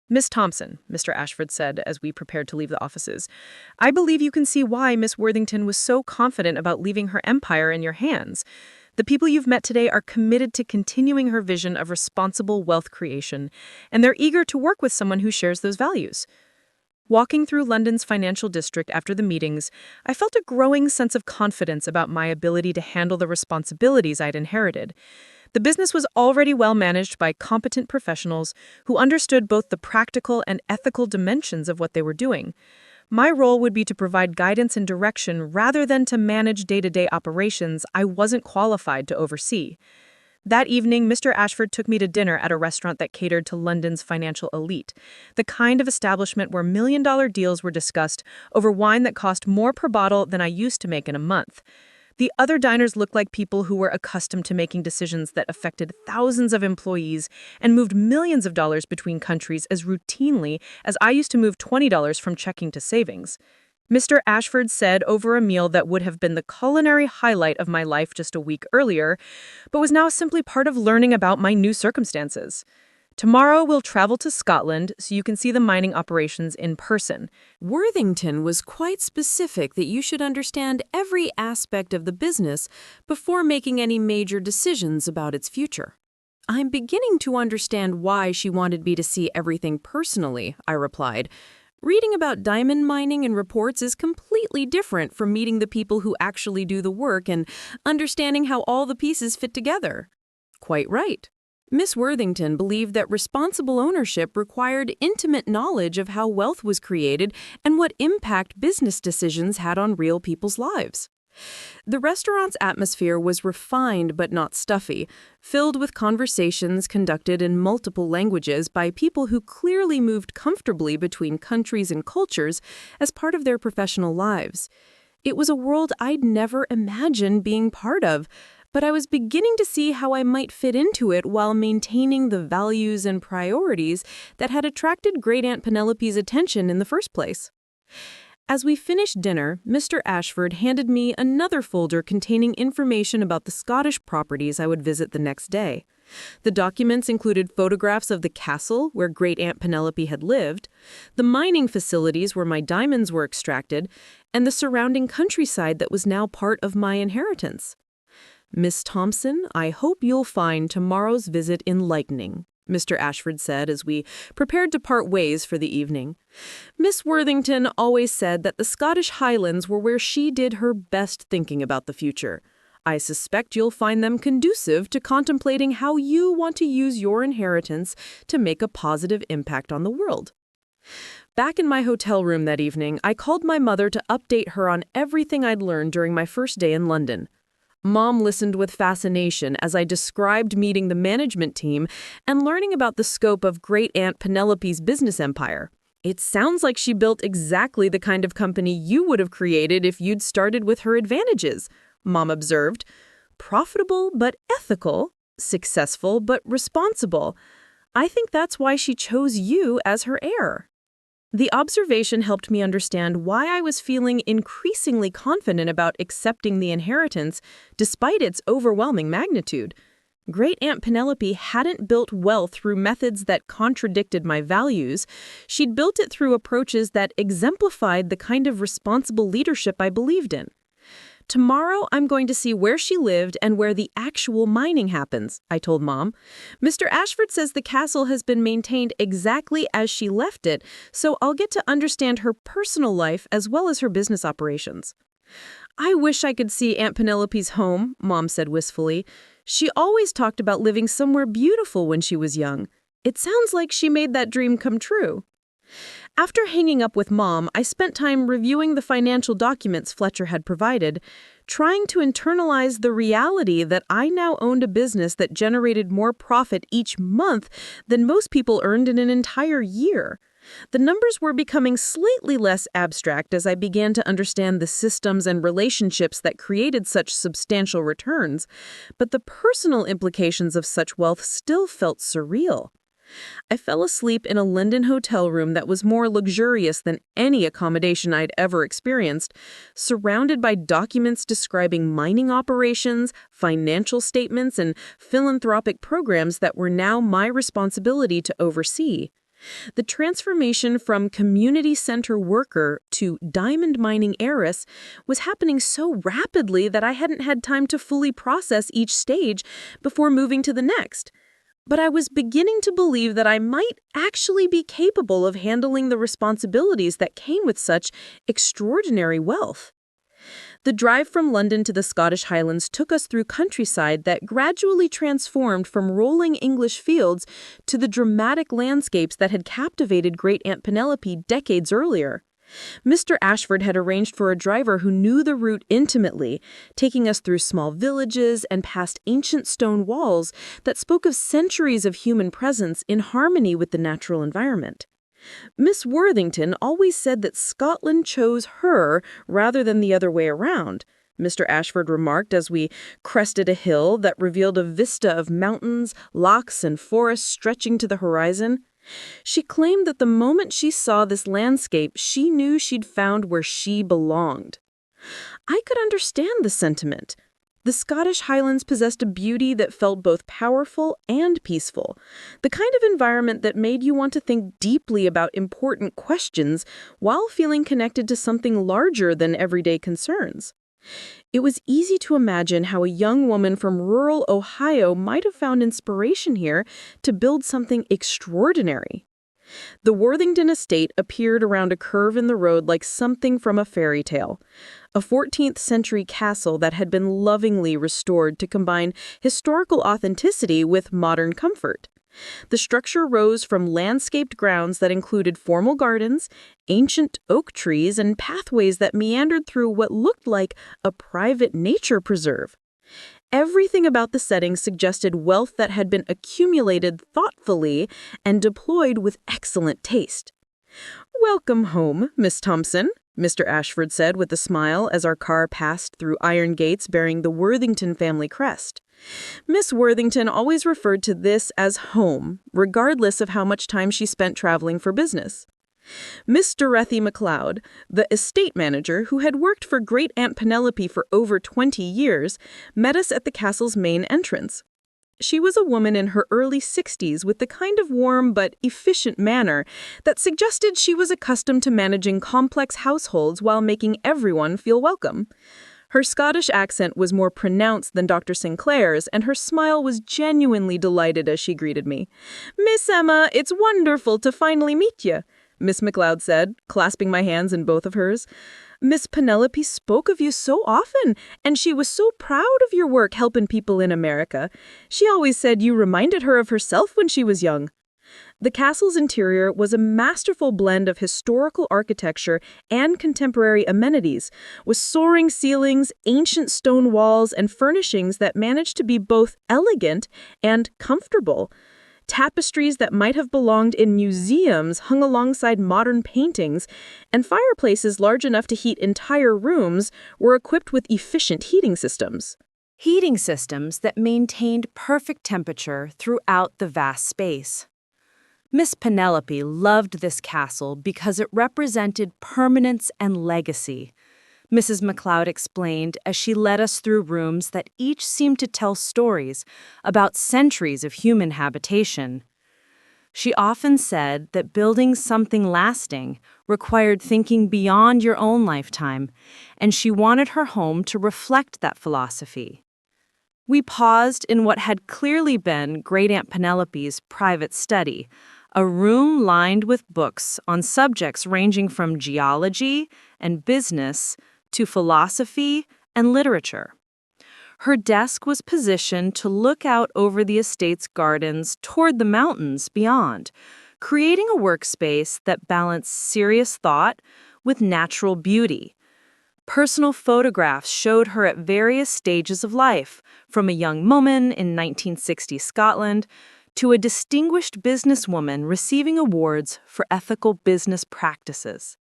"Miss Thompson," Mr. Ashford said as we prepared to leave the offices, "I believe you can see why Miss Worthington was so confident about leaving her empire in your hands. The people you've met today are committed to continuing her vision of responsible wealth creation, and they're eager to work with someone who shares those values." Walking through London's financial district after the meetings, I felt a growing sense of confidence about my ability to handle the responsibilities I'd inherited. The business was already well managed by competent professionals who understood both the practical and ethical dimensions of what they were doing. My role would be to provide guidance and direction rather than to manage day-to-day operations I wasn't qualified to oversee. That evening, Mr. Ashford took me to dinner at a restaurant that catered to London's financial elite, the kind of establishment where million-dollar deals were discussed over wine that cost more per bottle than I used to make in a month. The other diners looked like people who were accustomed to making decisions that affected thousands of employees and moved millions of dollars between countries as routinely as I used to move $20 from checking to savings. Mr. Ashford said over a meal that would have been the culinary highlight of my life just a week earlier, but was now simply part of learning about my new circumstances. "Tomorrow we'll travel to Scotland so you can see the mining operations in person." Worthington was quite specific that you should understand every aspect of the business before making any major decisions about its future. "I'm beginning to understand why she wanted me to see everything personally," I replied. "Reading about diamond mining in reports is completely different from meeting the people who actually do the work and understanding how all the pieces fit together." "Quite right." Miss Worthington believed that responsible ownership required intimate knowledge of how wealth was created and what impact business decisions had on real people's lives. The restaurant's atmosphere was refined but not stuffy, filled with conversations conducted in multiple languages by people who clearly moved comfortably between countries and cultures as part of their professional lives. It was a world I'd never imagined being part of, but I was beginning to see how I might fit into it while maintaining the values and priorities that had attracted Great Aunt Penelope's attention in the first place. As we finished dinner, Mr. Ashford handed me another folder containing information about the Scottish properties I would visit the next day. The documents included photographs of the castle where Great Aunt Penelope had lived, the mining facilities where my diamonds were extracted, and the surrounding countryside that was now part of my inheritance. "Miss Thompson, I hope you'll find tomorrow's visit enlightening," Mr. Ashford said as we prepared to part ways for the evening. "Miss Worthington always said that the Scottish Highlands were where she did her best thinking about the future. I suspect you'll find them conducive to contemplating how you want to use your inheritance to make a positive impact on the world." Back in my hotel room that evening, I called my mother to update her on everything I'd learned during my first day in London. Mom listened with fascination as I described meeting the management team and learning about the scope of Great Aunt Penelope's business empire. "It sounds like she built exactly the kind of company you would have created if you'd started with her advantages," Mom observed. "Profitable but ethical, successful but responsible. I think that's why she chose you as her heir." The observation helped me understand why I was feeling increasingly confident about accepting the inheritance despite its overwhelming magnitude. Great Aunt Penelope hadn't built wealth through methods that contradicted my values. She'd built it through approaches that exemplified the kind of responsible leadership I believed in. "Tomorrow, I'm going to see where she lived and where the actual mining happens," I told Mom. "Mr. Ashford says the castle has been maintained exactly as she left it, so I'll get to understand her personal life as well as her business operations." "I wish I could see Aunt Penelope's home," Mom said wistfully. "She always talked about living somewhere beautiful when she was young. It sounds like she made that dream come true." After hanging up with Mom, I spent time reviewing the financial documents Fletcher had provided, trying to internalize the reality that I now owned a business that generated more profit each month than most people earned in an entire year. The numbers were becoming slightly less abstract as I began to understand the systems and relationships that created such substantial returns, but the personal implications of such wealth still felt surreal. I fell asleep in a London hotel room that was more luxurious than any accommodation I'd ever experienced, surrounded by documents describing mining operations, financial statements, and philanthropic programs that were now my responsibility to oversee. The transformation from community center worker to diamond mining heiress was happening so rapidly that I hadn't had time to fully process each stage before moving to the next. But I was beginning to believe that I might actually be capable of handling the responsibilities that came with such extraordinary wealth. The drive from London to the Scottish Highlands took us through countryside that gradually transformed from rolling English fields to the dramatic landscapes that had captivated Great Aunt Penelope decades earlier. Mr. Ashford had arranged for a driver who knew the route intimately, taking us through small villages and past ancient stone walls that spoke of centuries of human presence in harmony with the natural environment. Miss Worthington always said that Scotland chose her rather than the other way around, Mr. Ashford remarked as we crested a hill that revealed a vista of mountains, lochs, and forests stretching to the horizon. She claimed that the moment she saw this landscape, she knew she'd found where she belonged. I could understand the sentiment. The Scottish Highlands possessed a beauty that felt both powerful and peaceful, the kind of environment that made you want to think deeply about important questions while feeling connected to something larger than everyday concerns. It was easy to imagine how a young woman from rural Ohio might have found inspiration here to build something extraordinary. The Worthington estate appeared around a curve in the road like something from a fairy tale, a 14th-century castle that had been lovingly restored to combine historical authenticity with modern comfort. The structure rose from landscaped grounds that included formal gardens, ancient oak trees, and pathways that meandered through what looked like a private nature preserve. Everything about the setting suggested wealth that had been accumulated thoughtfully and deployed with excellent taste. "Welcome home, Miss Thompson," Mr. Ashford said with a smile as our car passed through iron gates bearing the Worthington family crest. Miss Worthington always referred to this as home, regardless of how much time she spent traveling for business. Miss Dorothy MacLeod, the estate manager who had worked for Great Aunt Penelope for over 20 years, met us at the castle's main entrance. She was a woman in her early 60s with the kind of warm but efficient manner that suggested she was accustomed to managing complex households while making everyone feel welcome. Her Scottish accent was more pronounced than Dr. Sinclair's, and her smile was genuinely delighted as she greeted me. "Miss Emma, it's wonderful to finally meet you," Miss MacLeod said, clasping my hands in both of hers. "Miss Penelope spoke of you so often, and she was so proud of your work helping people in America. She always said you reminded her of herself when she was young." The castle's interior was a masterful blend of historical architecture and contemporary amenities, with soaring ceilings, ancient stone walls, and furnishings that managed to be both elegant and comfortable. Tapestries that might have belonged in museums hung alongside modern paintings, and fireplaces large enough to heat entire rooms were equipped with efficient heating systems. Heating systems that maintained perfect temperature throughout the vast space. Miss Penelope loved this castle because it represented permanence and legacy. Mrs. MacLeod explained as she led us through rooms that each seemed to tell stories about centuries of human habitation. She often said that building something lasting required thinking beyond your own lifetime, and she wanted her home to reflect that philosophy. We paused in what had clearly been Great Aunt Penelope's private study, a room lined with books on subjects ranging from geology and business to philosophy and literature. Her desk was positioned to look out over the estate's gardens toward the mountains beyond, creating a workspace that balanced serious thought with natural beauty. Personal photographs showed her at various stages of life, from a young woman in 1960 Scotland to a distinguished businesswoman receiving awards for ethical business practices.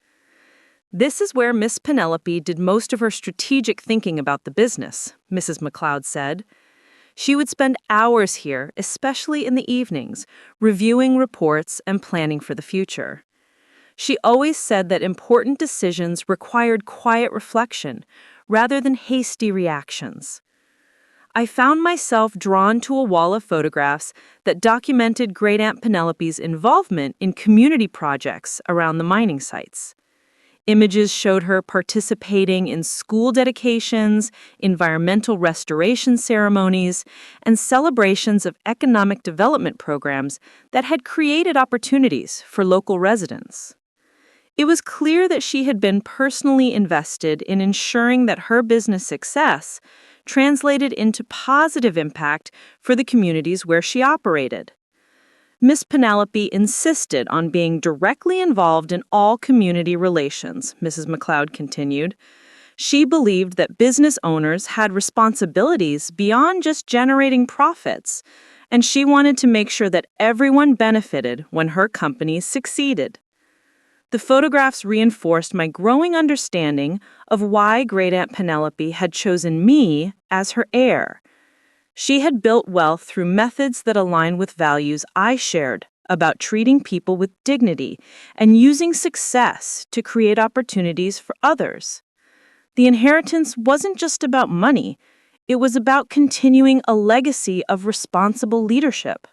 This is where Miss Penelope did most of her strategic thinking about the business, Mrs. McLeod said. She would spend hours here, especially in the evenings, reviewing reports and planning for the future. She always said that important decisions required quiet reflection rather than hasty reactions. I found myself drawn to a wall of photographs that documented Great-Aunt Penelope's involvement in community projects around the mining sites. Images showed her participating in school dedications, environmental restoration ceremonies, and celebrations of economic development programs that had created opportunities for local residents. It was clear that she had been personally invested in ensuring that her business success translated into positive impact for the communities where she operated. Miss Penelope insisted on being directly involved in all community relations, Mrs. McLeod continued. She believed that business owners had responsibilities beyond just generating profits, and she wanted to make sure that everyone benefited when her companies succeeded. The photographs reinforced my growing understanding of why Great-Aunt Penelope had chosen me as her heir. She had built wealth through methods that align with values I shared about treating people with dignity and using success to create opportunities for others. The inheritance wasn't just about money, it was about continuing a legacy of responsible leadership.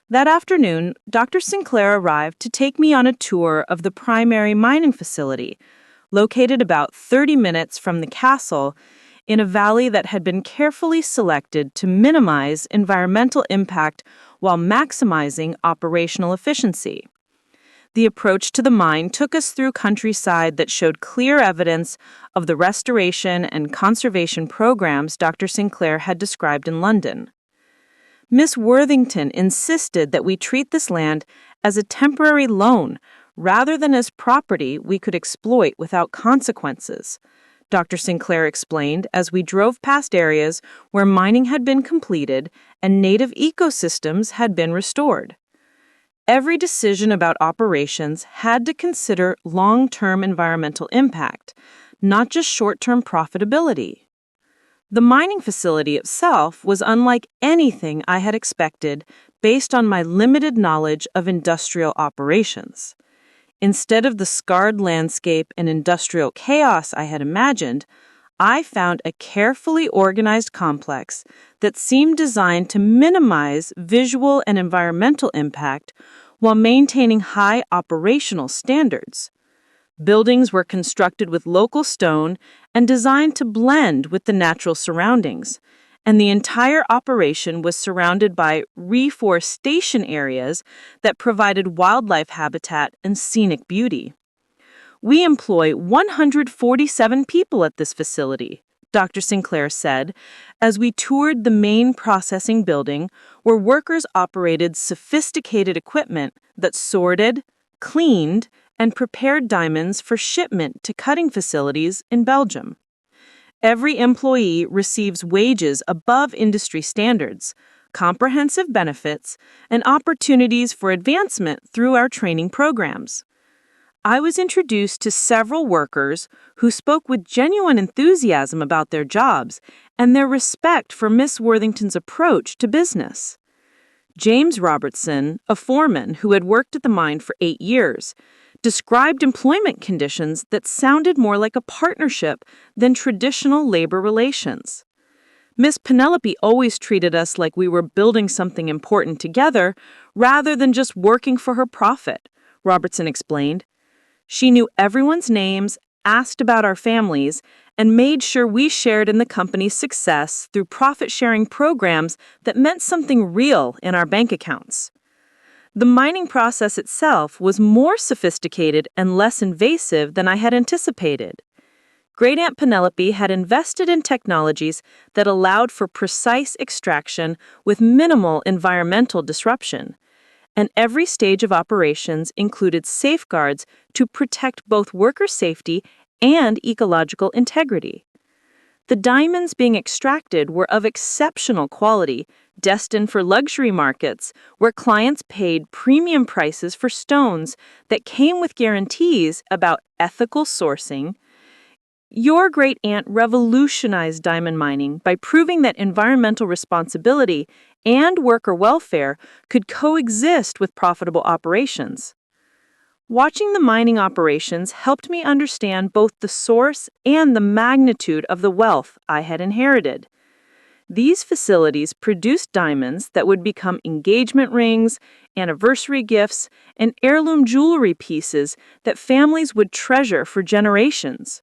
That afternoon, Dr. Sinclair arrived to take me on a tour of the primary mining facility, located about 30 minutes from the castle in a valley that had been carefully selected to minimize environmental impact while maximizing operational efficiency. The approach to the mine took us through countryside that showed clear evidence of the restoration and conservation programs Dr. Sinclair had described in London. Miss Worthington insisted that we treat this land as a temporary loan rather than as property we could exploit without consequences, Dr. Sinclair explained as we drove past areas where mining had been completed and native ecosystems had been restored. Every decision about operations had to consider long-term environmental impact, not just short-term profitability. The mining facility itself was unlike anything I had expected based on my limited knowledge of industrial operations. Instead of the scarred landscape and industrial chaos I had imagined, I found a carefully organized complex that seemed designed to minimize visual and environmental impact while maintaining high operational standards. Buildings were constructed with local stone and designed to blend with the natural surroundings, and the entire operation was surrounded by reforestation areas that provided wildlife habitat and scenic beauty. We employ 147 people at this facility, Dr. Sinclair said, as we toured the main processing building where workers operated sophisticated equipment that sorted, cleaned, and prepared diamonds for shipment to cutting facilities in Belgium. Every employee receives wages above industry standards, comprehensive benefits, and opportunities for advancement through our training programs. I was introduced to several workers who spoke with genuine enthusiasm about their jobs and their respect for Miss Worthington's approach to business. James Robertson, a foreman who had worked at the mine for 8 years, described employment conditions that sounded more like a partnership than traditional labor relations. Miss Penelope always treated us like we were building something important together rather than just working for her profit, Robertson explained. She knew everyone's names, asked about our families, and made sure we shared in the company's success through profit-sharing programs that meant something real in our bank accounts. The mining process itself was more sophisticated and less invasive than I had anticipated. Great-Aunt Penelope had invested in technologies that allowed for precise extraction with minimal environmental disruption, and every stage of operations included safeguards to protect both worker safety and ecological integrity. The diamonds being extracted were of exceptional quality, destined for luxury markets, where clients paid premium prices for stones that came with guarantees about ethical sourcing. Your great-aunt revolutionized diamond mining by proving that environmental responsibility and worker welfare could coexist with profitable operations. Watching the mining operations helped me understand both the source and the magnitude of the wealth I had inherited. These facilities produced diamonds that would become engagement rings, anniversary gifts, and heirloom jewelry pieces that families would treasure for generations.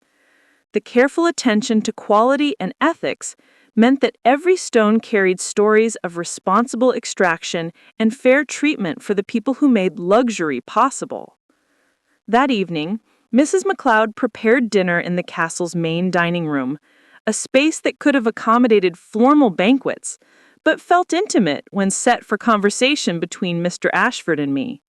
The careful attention to quality and ethics meant that every stone carried stories of responsible extraction and fair treatment for the people who made luxury possible. That evening, Mrs. McLeod prepared dinner in the castle's main dining room, a space that could have accommodated formal banquets, but felt intimate when set for conversation between Mr. Ashford and me.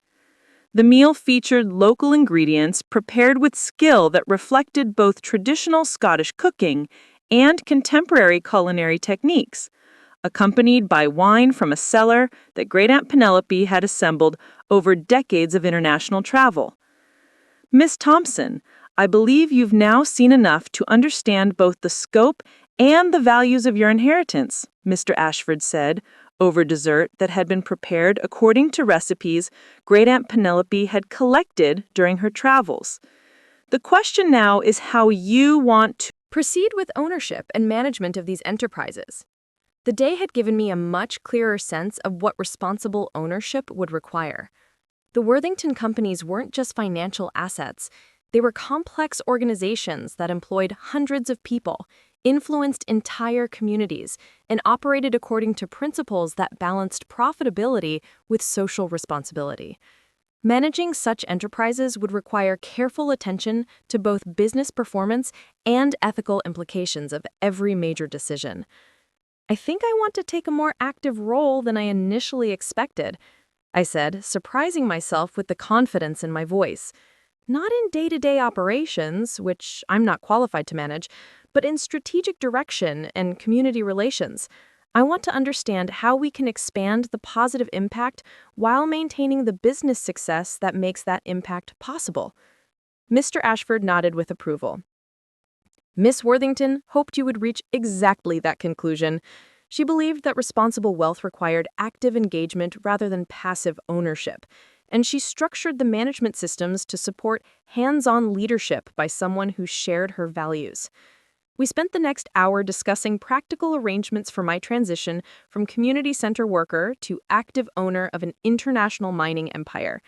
The meal featured local ingredients prepared with skill that reflected both traditional Scottish cooking and contemporary culinary techniques, accompanied by wine from a cellar that Great-Aunt Penelope had assembled over decades of international travel. Miss Thompson, I believe you've now seen enough to understand both the scope and the values of your inheritance, Mr. Ashford said, over dessert that had been prepared according to recipes Great-Aunt Penelope had collected during her travels. The question now is how you want to proceed with ownership and management of these enterprises. The day had given me a much clearer sense of what responsible ownership would require. The Worthington companies weren't just financial assets. They were complex organizations that employed hundreds of people, influenced entire communities, and operated according to principles that balanced profitability with social responsibility. Managing such enterprises would require careful attention to both business performance and ethical implications of every major decision. I think I want to take a more active role than I initially expected, I said, surprising myself with the confidence in my voice. Not in day-to-day operations, which I'm not qualified to manage, but in strategic direction and community relations. I want to understand how we can expand the positive impact while maintaining the business success that makes that impact possible. Mr. Ashford nodded with approval. Miss Worthington hoped you would reach exactly that conclusion. She believed that responsible wealth required active engagement rather than passive ownership, and she structured the management systems to support hands-on leadership by someone who shared her values. We spent the next hour discussing practical arrangements for my transition from community center worker to active owner of an international mining empire.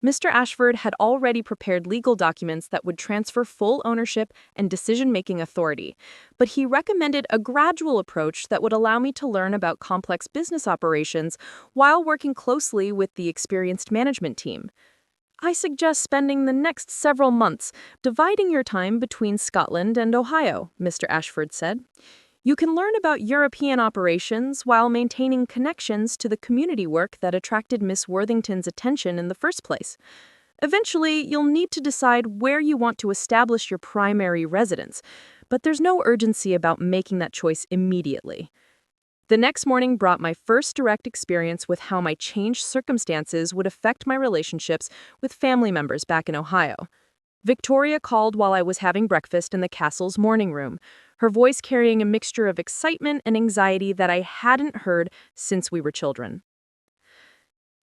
Mr. Ashford had already prepared legal documents that would transfer full ownership and decision-making authority, but he recommended a gradual approach that would allow me to learn about complex business operations while working closely with the experienced management team. I suggest spending the next several months dividing your time between Scotland and Ohio, Mr. Ashford said. You can learn about European operations while maintaining connections to the community work that attracted Miss Worthington's attention in the first place. Eventually, you'll need to decide where you want to establish your primary residence, but there's no urgency about making that choice immediately. The next morning brought my first direct experience with how my changed circumstances would affect my relationships with family members back in Ohio. Victoria called while I was having breakfast in the castle's morning room, her voice carrying a mixture of excitement and anxiety that I hadn't heard since we were children.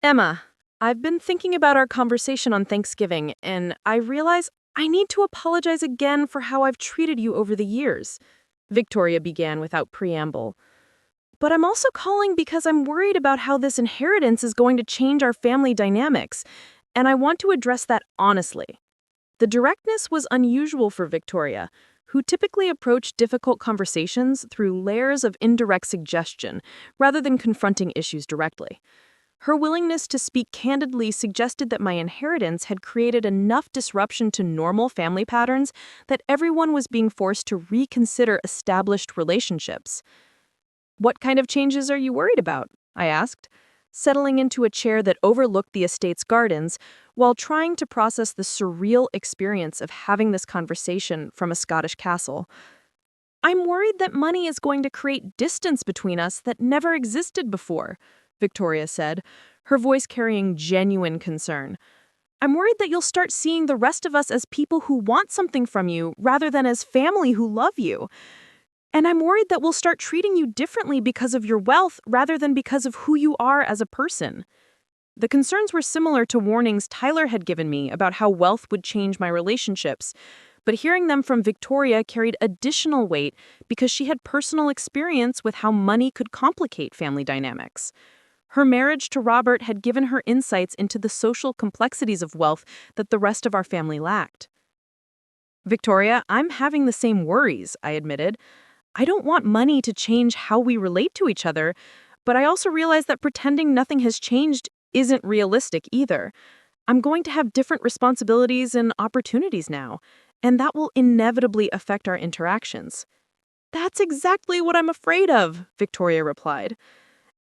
Emma, I've been thinking about our conversation on Thanksgiving, and I realize I need to apologize again for how I've treated you over the years, Victoria began without preamble. But I'm also calling because I'm worried about how this inheritance is going to change our family dynamics, and I want to address that honestly. The directness was unusual for Victoria, who typically approached difficult conversations through layers of indirect suggestion rather than confronting issues directly. Her willingness to speak candidly suggested that my inheritance had created enough disruption to normal family patterns that everyone was being forced to reconsider established relationships. What kind of changes are you worried about? I asked. settling into a chair that overlooked the estate's gardens while trying to process the surreal experience of having this conversation from a Scottish castle. "I'm worried that money is going to create distance between us that never existed before," Victoria said, her voice carrying genuine concern. "I'm worried that you'll start seeing the rest of us as people who want something from you rather than as family who love you. And I'm worried that we'll start treating you differently because of your wealth rather than because of who you are as a person." The concerns were similar to warnings Tyler had given me about how wealth would change my relationships, but hearing them from Victoria carried additional weight because she had personal experience with how money could complicate family dynamics. Her marriage to Robert had given her insights into the social complexities of wealth that the rest of our family lacked. "Victoria, I'm having the same worries," I admitted. "I don't want money to change how we relate to each other, but I also realize that pretending nothing has changed isn't realistic either. I'm going to have different responsibilities and opportunities now, and that will inevitably affect our interactions." "That's exactly what I'm afraid of," Victoria replied.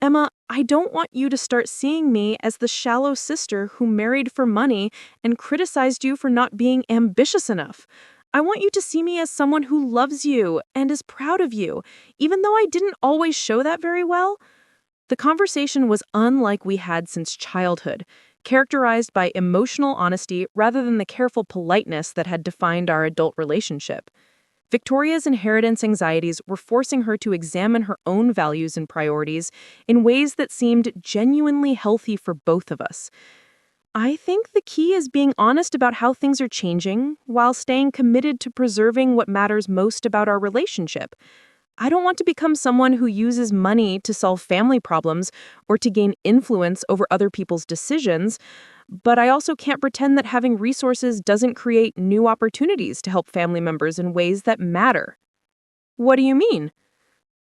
"Emma, I don't want you to start seeing me as the shallow sister who married for money and criticized you for not being ambitious enough. I want you to see me as someone who loves you and is proud of you, even though I didn't always show that very well." The conversation was unlike we had since childhood, characterized by emotional honesty rather than the careful politeness that had defined our adult relationship. Victoria's inheritance anxieties were forcing her to examine her own values and priorities in ways that seemed genuinely healthy for both of us. "I think the key is being honest about how things are changing while staying committed to preserving what matters most about our relationship. I don't want to become someone who uses money to solve family problems or to gain influence over other people's decisions, but I also can't pretend that having resources doesn't create new opportunities to help family members in ways that matter." "What do you mean?"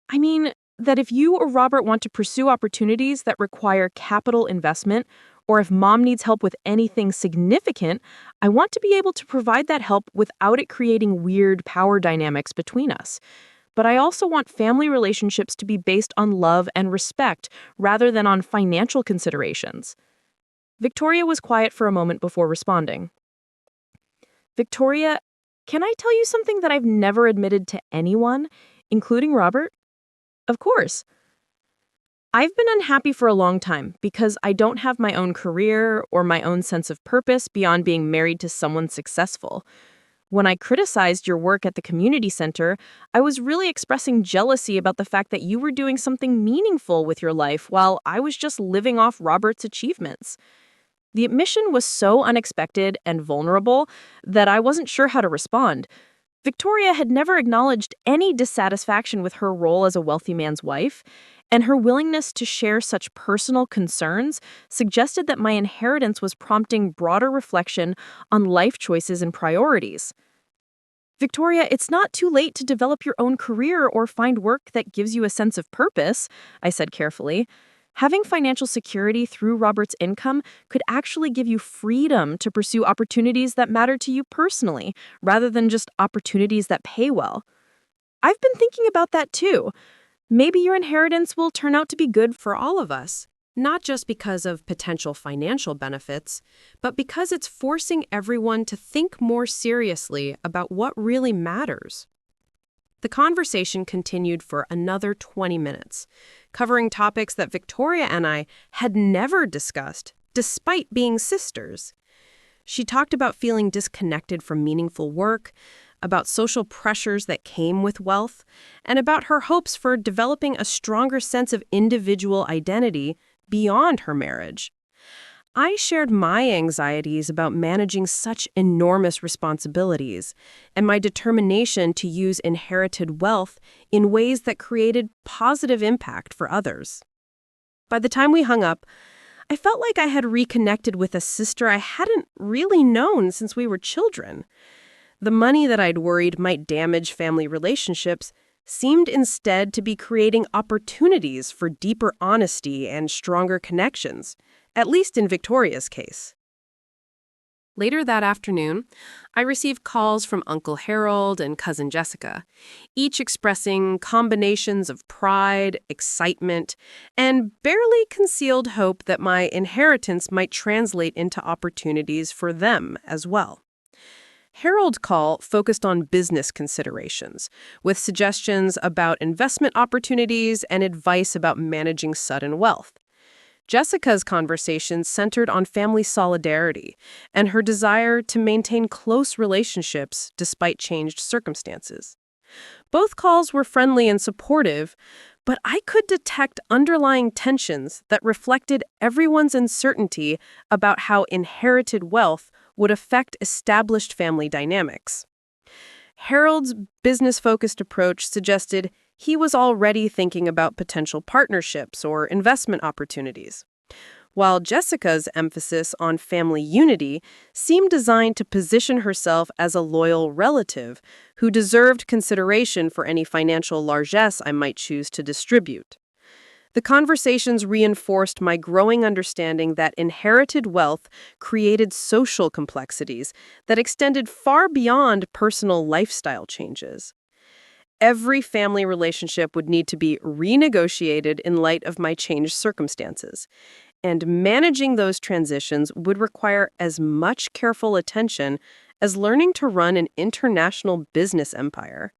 "I mean that if you or Robert want to pursue opportunities that require capital investment, or if Mom needs help with anything significant, I want to be able to provide that help without it creating weird power dynamics between us. But I also want family relationships to be based on love and respect rather than on financial considerations." Victoria was quiet for a moment before responding. "Victoria, can I tell you something that I've never admitted to anyone, including Robert?" "Of course." "I've been unhappy for a long time because I don't have my own career or my own sense of purpose beyond being married to someone successful. When I criticized your work at the community center, I was really expressing jealousy about the fact that you were doing something meaningful with your life while I was just living off Robert's achievements. The admission was so unexpected and vulnerable that I wasn't sure how to respond. Victoria had never acknowledged any dissatisfaction with her role as a wealthy man's wife, and her willingness to share such personal concerns suggested that my inheritance was prompting broader reflection on life choices and priorities. "Victoria, it's not too late to develop your own career or find work that gives you a sense of purpose," I said carefully. "Having financial security through Robert's income could actually give you freedom to pursue opportunities that matter to you personally, rather than just opportunities that pay well. I've been thinking about that too. Maybe your inheritance will turn out to be good for all of us, not just because of potential financial benefits, but because it's forcing everyone to think more seriously about what really matters." The conversation continued for another 20 minutes, covering topics that Victoria and I had never discussed, despite being sisters. She talked about feeling disconnected from meaningful work, about social pressures that came with wealth, and about her hopes for developing a stronger sense of individual identity beyond her marriage. I shared my anxieties about managing such enormous responsibilities and my determination to use inherited wealth in ways that created positive impact for others. By the time we hung up, I felt like I had reconnected with a sister I hadn't really known since we were children. The money that I'd worried might damage family relationships seemed instead to be creating opportunities for deeper honesty and stronger connections, at least in Victoria's case. Later that afternoon, I received calls from Uncle Harold and Cousin Jessica, each expressing combinations of pride, excitement, and barely concealed hope that my inheritance might translate into opportunities for them as well. Harold's call focused on business considerations, with suggestions about investment opportunities and advice about managing sudden wealth. Jessica's conversation centered on family solidarity and her desire to maintain close relationships despite changed circumstances. Both calls were friendly and supportive, but I could detect underlying tensions that reflected everyone's uncertainty about how inherited wealth would affect established family dynamics. Harold's business-focused approach suggested he was already thinking about potential partnerships or investment opportunities, while Jessica's emphasis on family unity seemed designed to position herself as a loyal relative who deserved consideration for any financial largesse I might choose to distribute. The conversations reinforced my growing understanding that inherited wealth created social complexities that extended far beyond personal lifestyle changes. Every family relationship would need to be renegotiated in light of my changed circumstances, and managing those transitions would require as much careful attention as learning to run an international business empire.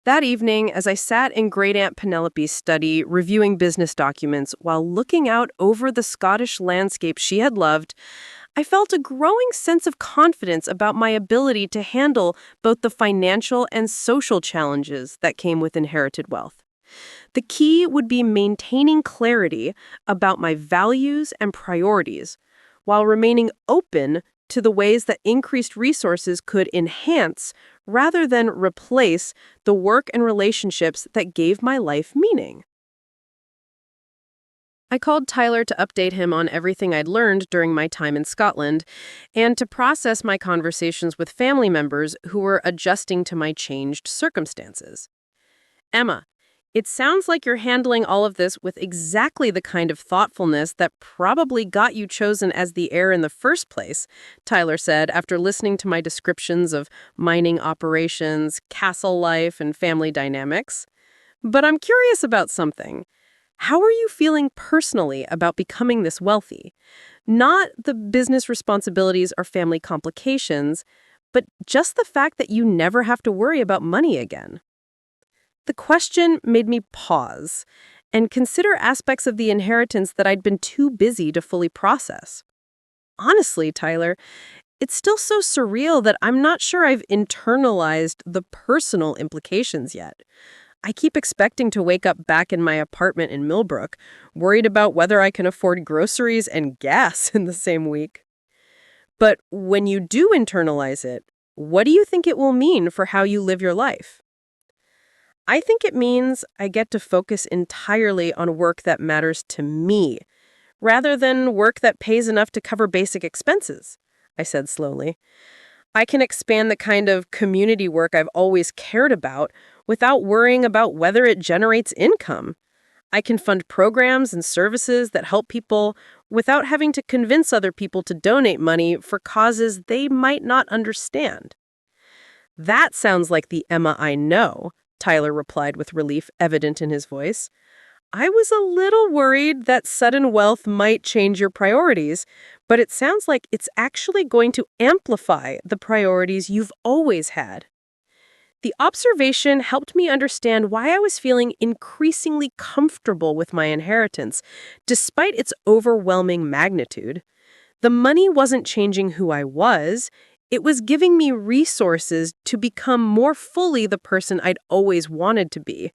That evening, as I sat in Great-Aunt Penelope's study reviewing business documents while looking out over the Scottish landscape she had loved, I felt a growing sense of confidence about my ability to handle both the financial and social challenges that came with inherited wealth. The key would be maintaining clarity about my values and priorities, while remaining open to the ways that increased resources could enhance, rather than replace, the work and relationships that gave my life meaning. I called Tyler to update him on everything I'd learned during my time in Scotland and to process my conversations with family members who were adjusting to my changed circumstances. Emma, it sounds like you're handling all of this with exactly the kind of thoughtfulness that probably got you chosen as the heir in the first place, Tyler said after listening to my descriptions of mining operations, castle life, and family dynamics. But I'm curious about something. How are you feeling personally about becoming this wealthy? Not the business responsibilities or family complications, but just the fact that you never have to worry about money again. The question made me pause and consider aspects of the inheritance that I'd been too busy to fully process. Honestly, Tyler, it's still so surreal that I'm not sure I've internalized the personal implications yet. I keep expecting to wake up back in my apartment in Millbrook, worried about whether I can afford groceries and gas in the same week. But when you do internalize it, what do you think it will mean for how you live your life? I think it means I get to focus entirely on work that matters to me, rather than work that pays enough to cover basic expenses, I said slowly. I can expand the kind of community work I've always cared about without worrying about whether it generates income. I can fund programs and services that help people without having to convince other people to donate money for causes they might not understand. That sounds like the Emma I know, Tyler replied with relief evident in his voice. I was a little worried that sudden wealth might change your priorities, but it sounds like it's actually going to amplify the priorities you've always had. The observation helped me understand why I was feeling increasingly comfortable with my inheritance, despite its overwhelming magnitude. The money wasn't changing who I was. It was giving me resources to become more fully the person I'd always wanted to be,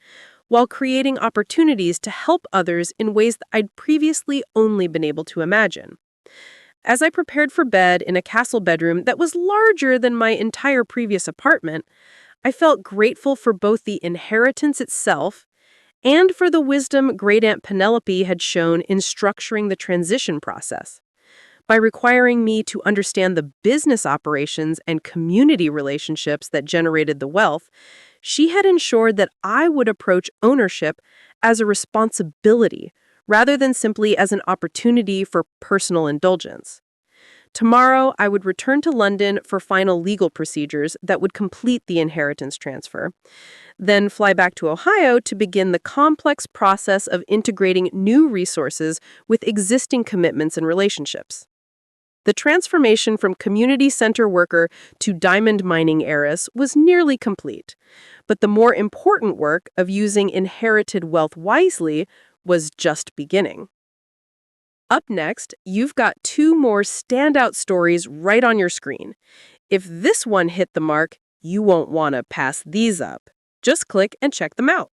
while creating opportunities to help others in ways that I'd previously only been able to imagine. As I prepared for bed in a castle bedroom that was larger than my entire previous apartment, I felt grateful for both the inheritance itself and for the wisdom Great-Aunt Penelope had shown in structuring the transition process. By requiring me to understand the business operations and community relationships that generated the wealth, she had ensured that I would approach ownership as a responsibility rather than simply as an opportunity for personal indulgence. Tomorrow, I would return to London for final legal procedures that would complete the inheritance transfer. Then fly back to Ohio to begin the complex process of integrating new resources with existing commitments and relationships. The transformation from community center worker to diamond mining heiress was nearly complete, but the more important work of using inherited wealth wisely was just beginning. Up next, you've got two more standout stories right on your screen. If this one hit the mark, you won't want to pass these up. Just click and check them out.